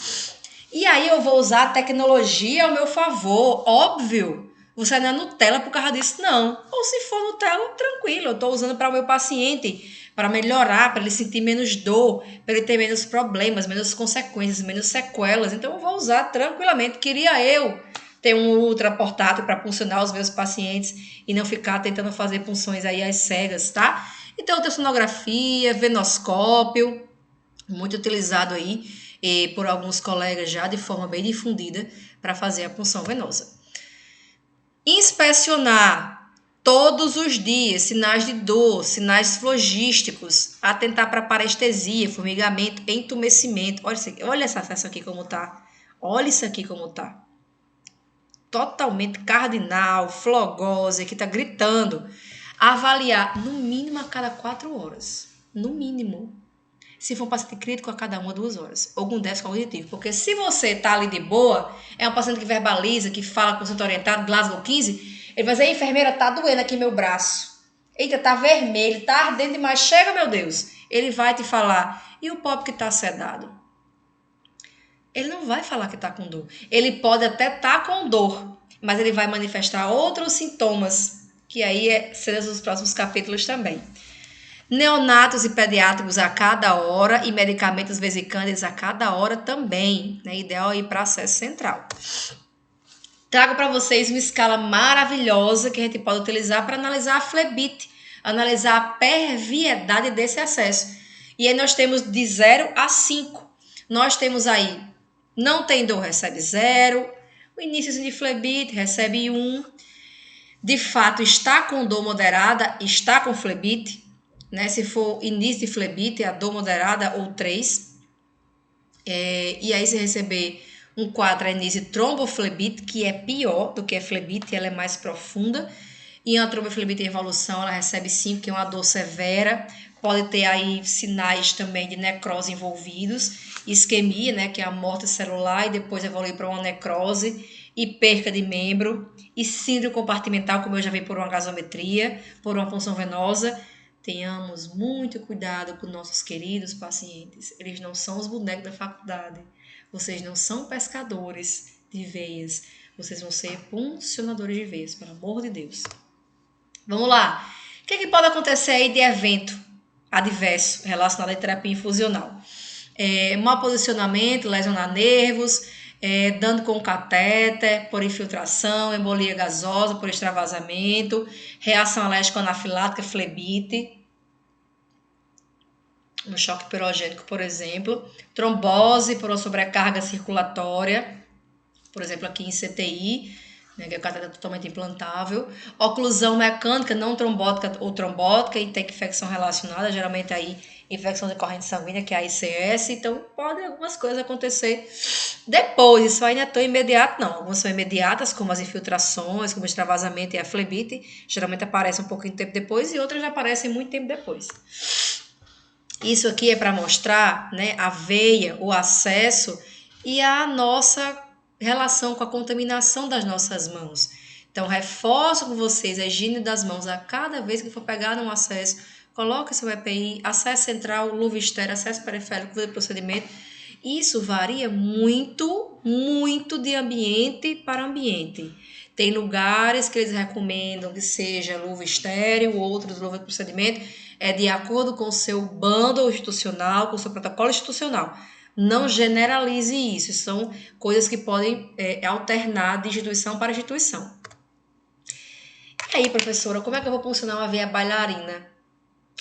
E aí eu vou usar a tecnologia ao meu favor, óbvio. Você não é Nutella por causa disso, não. Ou se for Nutella, tranquilo. Eu estou usando para o meu paciente, para melhorar, para ele sentir menos dor, para ele ter menos problemas, menos consequências, menos sequelas. Então eu vou usar tranquilamente. Queria eu ter um ultra portátil para puncionar os meus pacientes e não ficar tentando fazer punções aí às cegas, tá? Então, ultrassonografia, venoscópio, muito utilizado aí por alguns colegas já de forma bem difundida para fazer a punção venosa. Inspecionar todos os dias sinais de dor, sinais flogísticos, atentar para parestesia, formigamento, entumecimento. Olha essa acesso aqui como tá. Olha isso aqui como tá. Totalmente cardinal, flogose, que tá gritando. Avaliar no mínimo a cada 4 horas. No mínimo. Se for um paciente crítico, a cada 1 a 2 horas. Ou com déficit cognitivo. Porque se você tá ali de boa, é um paciente que verbaliza, que fala com o centro orientado, Glasgow 15, ele vai dizer, enfermeira, tá doendo aqui meu braço. Eita, tá vermelho, tá ardendo demais. Chega, meu Deus. Ele vai te falar. E o pobre que tá sedado? Ele não vai falar que tá com dor. Ele pode até tá com dor, mas ele vai manifestar outros sintomas, que aí serão os próximos capítulos também. Neonatos e pediátricos a cada hora e medicamentos vesicantes a cada hora também, né? Ideal ir para acesso central. Trago para vocês uma escala maravilhosa que a gente pode utilizar para analisar a flebite, analisar a perviedade desse acesso. E aí nós temos de 0 a 5. Nós temos aí, não tem dor, recebe 0. O início de flebite, recebe 1. De fato, está com dor moderada, está com flebite. Né? Se for início de flebite, a dor moderada ou 3. E aí se receber um 4 é início de tromboflebite, que é pior do que a flebite, ela é mais profunda. E a tromboflebite em evolução, ela recebe 5, que é uma dor severa. Pode ter aí sinais também de necrose envolvidos, isquemia, né, que é a morte celular, e depois evolui para uma necrose e perca de membro, e síndrome compartimental, como eu já vi por uma gasometria, por uma punção venosa. Tenhamos muito cuidado com nossos queridos pacientes. Eles não são os bonecos da faculdade. Vocês não são pescadores de veias. Vocês vão ser puncionadores de veias, pelo amor de Deus. Vamos lá. O que pode acontecer aí de evento adverso relacionado à terapia infusional? Mau posicionamento, lesionar nervos, dando com catéter, por infiltração, embolia gasosa, por extravasamento, reação alérgica anafilática, flebite, no choque pirogênico, por exemplo, trombose por uma sobrecarga circulatória, por exemplo, aqui em CTI, né, que é o catéter totalmente implantável, oclusão mecânica não trombótica ou trombótica e tem infecção relacionada, geralmente aí infecção de corrente sanguínea, que é a ICS, então podem algumas coisas acontecer depois, isso aí não é tão imediato não, algumas são imediatas, como as infiltrações, como o extravasamento e a flebite, geralmente aparecem um pouquinho de tempo depois e outras já aparecem muito tempo depois. Isso aqui é para mostrar, né, a veia, o acesso e a nossa relação com a contaminação das nossas mãos. Então, reforço com vocês a higiene das mãos a cada vez que for pegar num acesso. Coloque seu EPI, acesso central, luva estéreo, acesso periférico do procedimento. Isso varia muito, muito de ambiente para ambiente. Tem lugares que eles recomendam que seja luva estéreo, outros luva de procedimento, de acordo com o seu bundle institucional, com o seu protocolo institucional. Não generalize isso, são coisas que podem alternar de instituição para instituição. E aí, professora, como é que eu vou funcionar uma veia bailarina?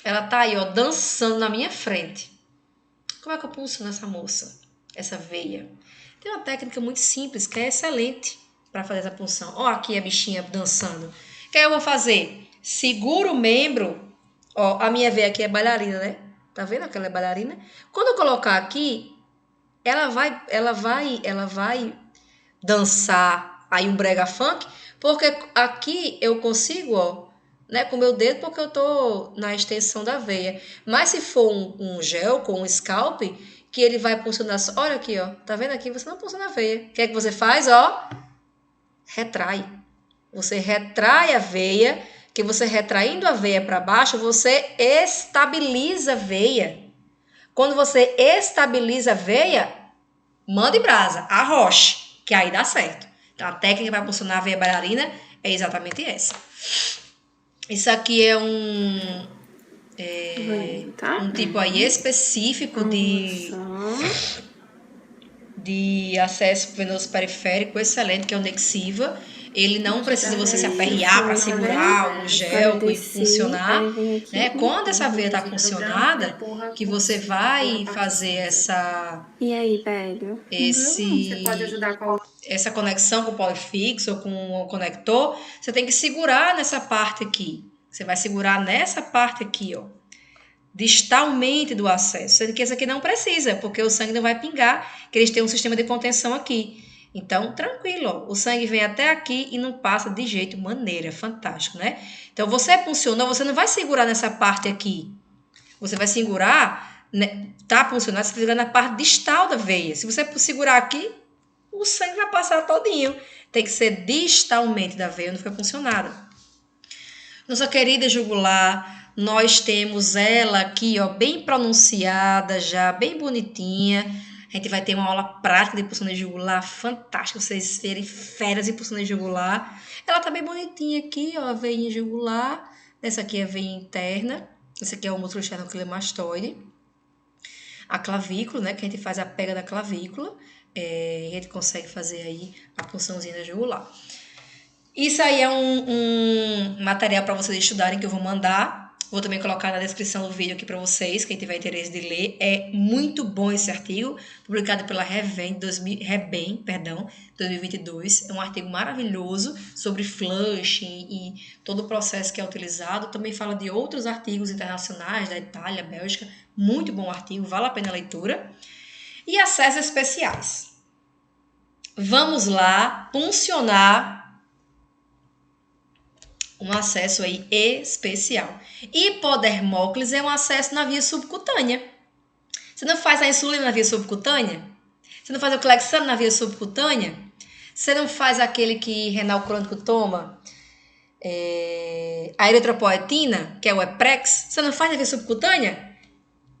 Ela tá aí, ó, dançando na minha frente. Como é que eu punciono essa moça, essa veia? Tem uma técnica muito simples que é excelente para fazer essa punção. Ó, aqui a bichinha dançando. O que eu vou fazer? Seguro o membro. Ó, a minha veia aqui é bailarina, né? Tá vendo que ela é bailarina? Quando eu colocar aqui, ela vai dançar aí um brega funk, porque aqui eu consigo, ó, né, com o meu dedo, porque eu tô na extensão da veia. Mas se for um gel com um scalp, que ele vai funcionar só. Olha aqui, ó. Tá vendo aqui? Você não funciona a veia. O que é que você faz, ó? Retrai. Você retrai a veia, que você retraindo a veia para baixo, você estabiliza a veia. Quando você estabiliza a veia, manda em brasa, arroche, que aí dá certo. Então, a técnica para funcionar a veia bailarina é exatamente essa. Isso aqui é um tipo aí específico de acesso venoso periférico excelente, que é o Nexiva. Ele não precisa você se aperrear para segurar o gel e funcionar, né? Quando essa veia está funcionada, que você vai fazer essa E aí, velho? essa conexão com o polifixo ou com o conector, você tem que segurar nessa parte aqui. Você vai segurar nessa parte aqui, ó, distalmente do acesso. Sendo que esse aqui não precisa, porque o sangue não vai pingar, que eles têm um sistema de contenção aqui. Então, tranquilo, ó, o sangue vem até aqui e não passa de jeito, maneira, fantástico, né? Então, você funcionou, você não vai segurar nessa parte aqui. Você vai segurar, né, tá funcionando, você vai segurar na parte distal da veia. Se você segurar aqui, o sangue vai passar todinho. Tem que ser distalmente da veia, não fica funcionada. Nossa querida jugular, nós temos ela aqui, ó, bem pronunciada já, bem bonitinha. A gente vai ter uma aula prática de punção de jugular fantástica, vocês verem feras em punção de jugular. Ela tá bem bonitinha aqui, ó, a veinha jugular. Essa aqui é a veia interna. Esse aqui é o músculo esternocleidomastoide. A clavícula, né, que a gente faz a pega da clavícula. A gente consegue fazer aí a punçãozinha da jugular. Isso aí é um material para vocês estudarem que eu vou mandar. Vou também colocar na descrição do vídeo aqui para vocês, quem tiver interesse de ler. É muito bom esse artigo, publicado pela Rebem 2022. É um artigo maravilhoso sobre flushing e todo o processo que é utilizado. Também fala de outros artigos internacionais da Itália, Bélgica. Muito bom artigo, vale a pena a leitura. E acessos especiais. Vamos lá funcionar um acesso aí especial. Hipodermóclise é um acesso na via subcutânea. Você não faz a insulina na via subcutânea? Você não faz o clexano na via subcutânea? Você não faz aquele que renal crônico toma? A eritropoetina, que é o Eprex? Você não faz na via subcutânea?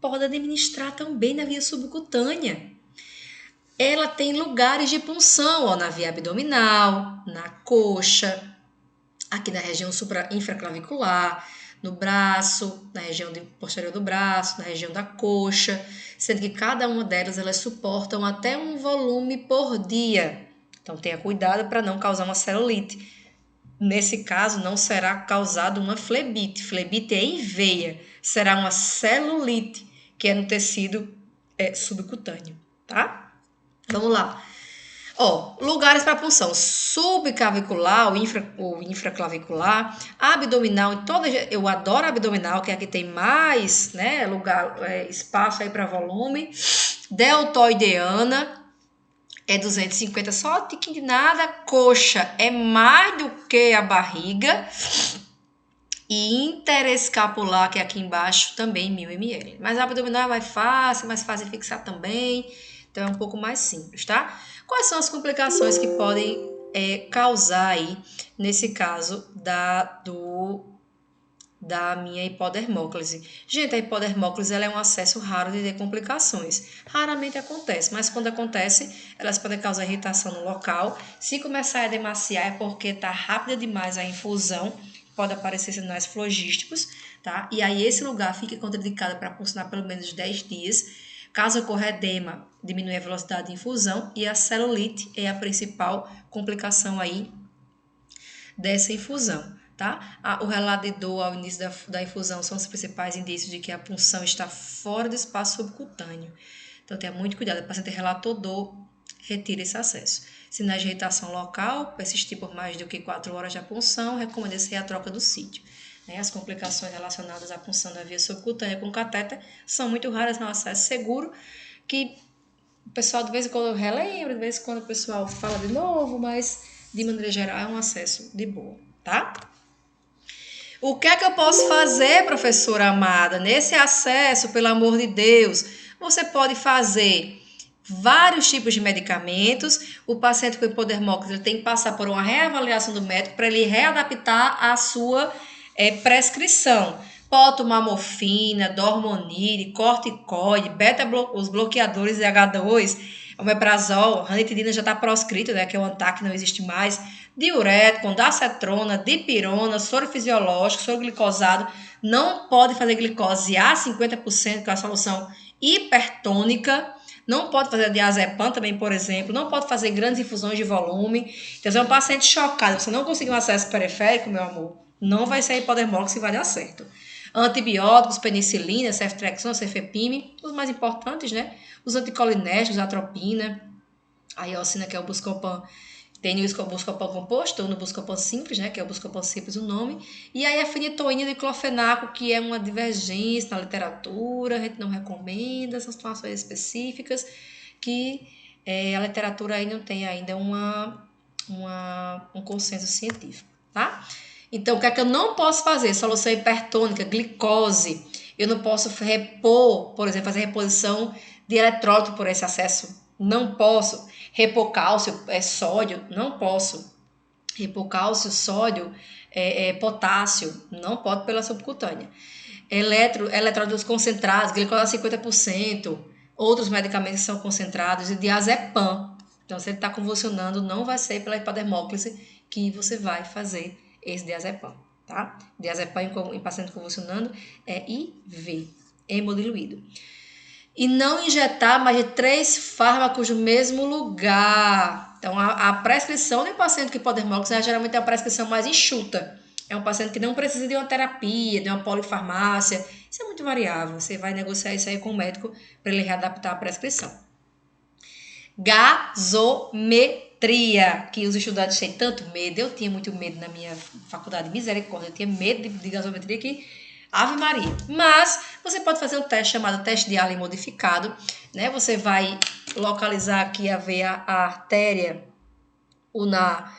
Pode administrar também na via subcutânea. Ela tem lugares de punção, ó, na via abdominal, na coxa, aqui na região infraclavicular, no braço, na região posterior do braço, na região da coxa, sendo que cada uma delas elas suportam até um volume por dia. Então tenha cuidado para não causar uma celulite. Nesse caso, não será causado uma flebite. Flebite é em veia. Será uma celulite, que é no tecido subcutâneo, tá? Vamos lá. Ó, lugares para punção: subclavicular, ou infraclavicular, abdominal, eu adoro abdominal, que aqui tem mais, né, lugar, espaço aí para volume. Deltoideana é 250, só tiquinho de nada. Coxa é mais do que a barriga. E interescapular, que é aqui embaixo, também 1000 ml. Mas a abdominal é mais fácil de fixar também. Então é um pouco mais simples, tá? Quais são as complicações que podem causar aí, nesse caso, da minha hipodermóclise? Gente, a hipodermóclise ela é um acesso raro de ter complicações. Raramente acontece, mas quando acontece, elas podem causar irritação no local. Se começar a demaciar é porque está rápida demais a infusão, pode aparecer sinais flogísticos, tá? E aí esse lugar fica contraindicado para funcionar pelo menos 10 dias. Caso ocorra edema, diminui a velocidade de infusão e a celulite é a principal complicação aí dessa infusão, tá? tá? O relato de dor ao início da infusão são os principais indícios de que a punção está fora do espaço subcutâneo. Então, tenha muito cuidado. O paciente relatou dor, retire esse acesso. Sinais de irritação local, persistir por mais do que 4 horas da punção, recomenda-se a troca do sítio. As complicações relacionadas à punção da via subcutânea com catéter são muito raras no acesso seguro, que o pessoal de vez em quando relembra, de vez em quando o pessoal fala de novo, mas de maneira geral é um acesso de boa, tá? O que é que eu posso fazer, professora amada, nesse acesso, pelo amor de Deus? Você pode fazer vários tipos de medicamentos. O paciente com hipodermóclise tem que passar por uma reavaliação do médico para ele readaptar a sua prescrição. Pode tomar morfina, dormonide, corticoide, os bloqueadores de H2, omeprazol, ranitidina já está proscrito, né, que é um ANTAC que não existe mais, diurético, dacetrona, dipirona, soro fisiológico, soro glicosado. Não pode fazer glicose a 50%, que é a solução hipertônica. Não pode fazer diazepam também, por exemplo. Não pode fazer grandes infusões de volume. Então, se é um paciente chocado, você não conseguir um acesso periférico, meu amor, não vai ser hipodermóclise e vai dar certo. Antibióticos, penicilina, ceftriaxona, cefepime, os mais importantes, né? Os anticolinérgicos, atropina, a iocina, que é o Buscopan, tem o Buscopan composto, ou no Buscopan simples, né? Que é o Buscopan simples o nome. E aí a fenitoína de clofenaco, que é uma divergência na literatura, a gente não recomenda essas situações específicas, que a literatura aí não tem ainda um consenso científico, tá? Então, o que é que eu não posso fazer? Solução hipertônica, glicose. Eu não posso repor, por exemplo, fazer reposição de eletrólito por esse acesso. Não posso. Repor cálcio, sódio. Não posso. Repor cálcio, sódio, potássio. Não pode pela subcutânea. Eletrólitos concentrados, glicose a 50%. Outros medicamentos que são concentrados e diazepam. Então, se ele está convulsionando, não vai ser pela hipodermóclise que você vai fazer esse diazepam, tá? Diazepam em paciente convulsionando é IV, hemodiluído. E não injetar mais de 3 fármacos no mesmo lugar. Então, a prescrição de um paciente com hipodermóclise geralmente é uma prescrição mais enxuta. É um paciente que não precisa de uma terapia, de uma polifarmácia. Isso é muito variável. Você vai negociar isso aí com o médico para ele readaptar a prescrição. Gasometria, que os estudantes têm tanto medo. Eu tinha muito medo na minha faculdade, misericórdia. Eu tinha medo de gasometria que Ave Maria. Mas você pode fazer um teste chamado teste de Allen modificado, né? Você vai localizar aqui a veia, a artéria ulnar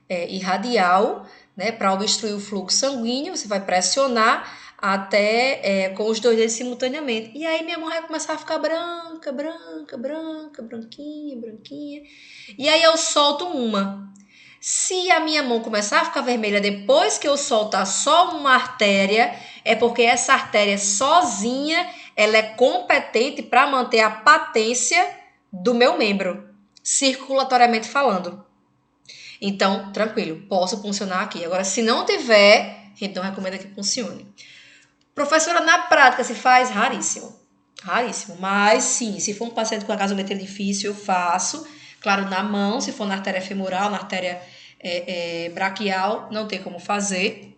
e radial, né? Para obstruir o fluxo sanguíneo, você vai pressionar até com os dois dedos simultaneamente. E aí minha mão vai começar a ficar branca, branquinha. E aí eu solto uma. Se a minha mão começar a ficar vermelha depois que eu soltar só uma artéria, é porque essa artéria sozinha ela é competente para manter a patência do meu membro, circulatoriamente falando. Então, tranquilo, posso funcionar aqui. Agora, se não tiver, então recomendo que funcione. Professora, na prática se faz? Raríssimo. Mas sim, se for um paciente com a gasometria difícil, eu faço. Claro, na mão, se for na artéria femoral, na artéria braquial, não tem como fazer,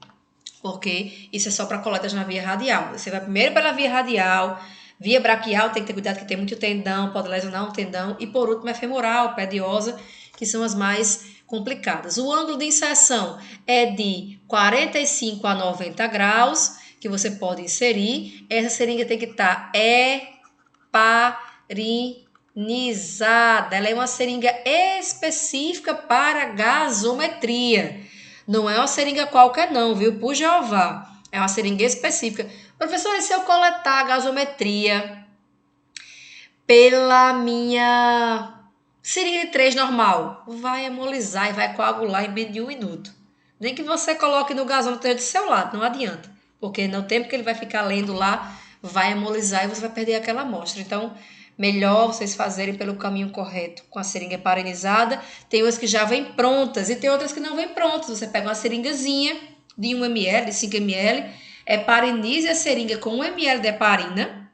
porque isso é só para coletas na via radial. Você vai primeiro pela via radial, via braquial, tem que ter cuidado que tem muito tendão, pode lesionar um tendão, e por último é femoral, pediosa, que são as mais complicadas. O ângulo de inserção é de 45 a 90 graus, que você pode inserir. Essa seringa tem que estar heparinizada. Ela é uma seringa específica para gasometria. Não é uma seringa qualquer não, viu? Por Jeová. É uma seringa específica. Professora, e se eu coletar a gasometria pela minha seringa de 3 normal? Vai hemolizar e vai coagular em menos de 1 minuto. Nem que você coloque no gasômetro do seu lado, não adianta. Porque no tempo que ele vai ficar lendo lá, vai hemolizar e você vai perder aquela amostra. Então, melhor vocês fazerem pelo caminho correto, com a seringa heparinizada. Tem umas que já vêm prontas e tem outras que não vêm prontas. Você pega uma seringazinha de 1 ml, de 5 ml, heparinize a seringa com 1 ml de heparina,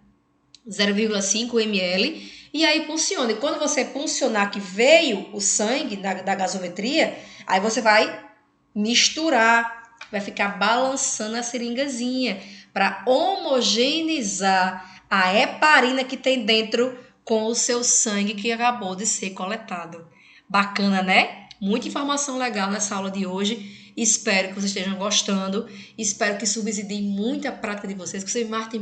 0,5 ml, e aí punciona. E quando você puncionar que veio o sangue da gasometria, aí você vai misturar vai ficar balançando a seringazinha para homogeneizar a heparina que tem dentro com o seu sangue que acabou de ser coletado. Bacana, né? Muita informação legal nessa aula de hoje. Espero que vocês estejam gostando. Espero que subsidiem muito a prática de vocês, que vocês marquem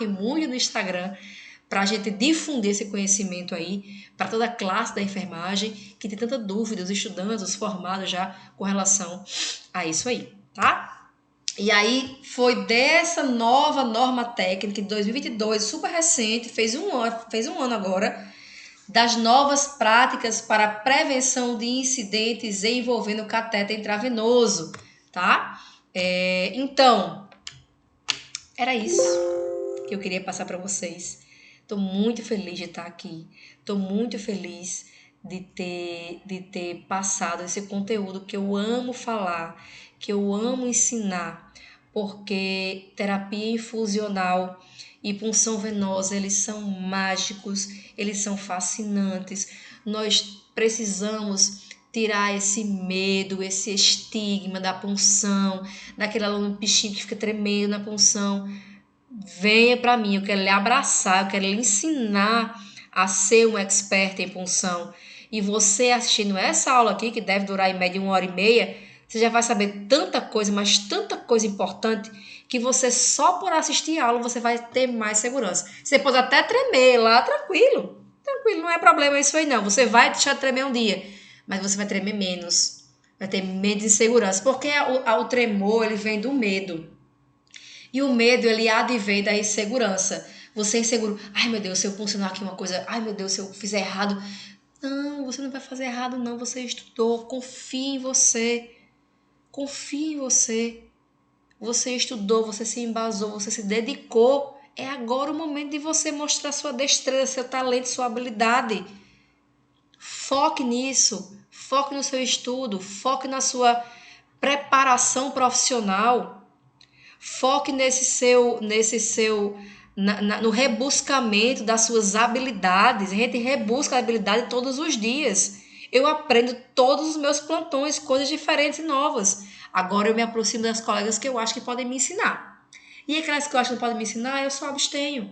muito no Instagram para a gente difundir esse conhecimento aí para toda a classe da enfermagem que tem tanta dúvida, os estudantes, os formados já com relação a isso aí, tá? E aí foi dessa nova norma técnica de 2022, super recente, fez um ano agora, das novas práticas para prevenção de incidentes envolvendo catéter intravenoso, tá? Então, era isso que eu queria passar para vocês. Estou muito feliz de estar aqui. Estou muito feliz de ter passado esse conteúdo que eu amo falar, que eu amo ensinar, porque terapia infusional e punção venosa, eles são mágicos, eles são fascinantes. Nós precisamos tirar esse medo, esse estigma da punção, daquele aluno bichinho que fica tremendo na punção. Venha para mim, eu quero lhe abraçar, eu quero lhe ensinar a ser um expert em punção. E você assistindo essa aula aqui, que deve durar em média 1h30, você já vai saber tanta coisa, mas tanta coisa importante, que você só por assistir a aula você vai ter mais segurança. Você pode até tremer lá, tranquilo, não é problema isso aí não. Você vai deixar de tremer um dia, mas você vai tremer menos, vai ter menos insegurança, porque o tremor ele vem do medo. E o medo, ele advém da insegurança. Você é inseguro. Ai, meu Deus, se eu funcionar aqui uma coisa. Ai, meu Deus, se eu fizer errado. Não, você não vai fazer errado, não. Você estudou. Confie em você. Confie em você. Você estudou, você se embasou, você se dedicou. É agora o momento de você mostrar sua destreza, seu talento, sua habilidade. Foque nisso. Foque no seu estudo. Foque na sua preparação profissional. Foque no rebuscamento das suas habilidades. A gente rebusca a habilidade todos os dias. Eu aprendo todos os meus plantões, coisas diferentes e novas. Agora eu me aproximo das colegas que eu acho que podem me ensinar. E aquelas que eu acho que não podem me ensinar, eu só abstenho.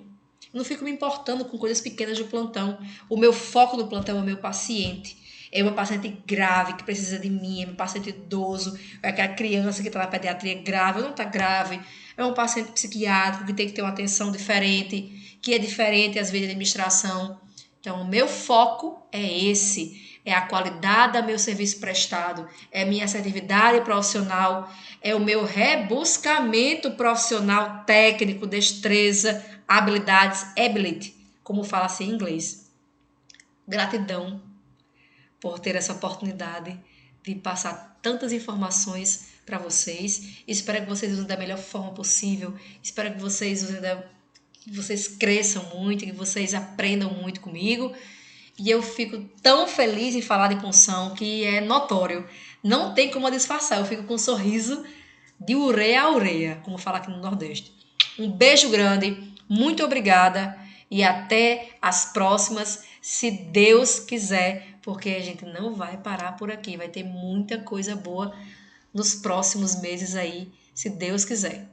Eu não fico me importando com coisas pequenas do plantão. O meu foco no plantão é o meu paciente. É uma paciente grave que precisa de mim, é um paciente idoso, é aquela criança que está na pediatria grave ou não está grave, é um paciente psiquiátrico que tem que ter uma atenção diferente, que é diferente às vezes da administração. Então, o meu foco é esse, é a qualidade do meu serviço prestado, é a minha assertividade profissional, é o meu rebuscamento profissional técnico, destreza, habilidades, ability, como fala-se em inglês. Gratidão por ter essa oportunidade de passar tantas informações para vocês. Espero que vocês usem da melhor forma possível. Espero que vocês cresçam muito, que vocês aprendam muito comigo. E eu fico tão feliz em falar de punção que é notório. Não tem como disfarçar. Eu fico com um sorriso de ureia a ureia, como fala aqui no Nordeste. Um beijo grande, muito obrigada e até as próximas, se Deus quiser, porque a gente não vai parar por aqui. Vai ter muita coisa boa nos próximos meses aí, se Deus quiser.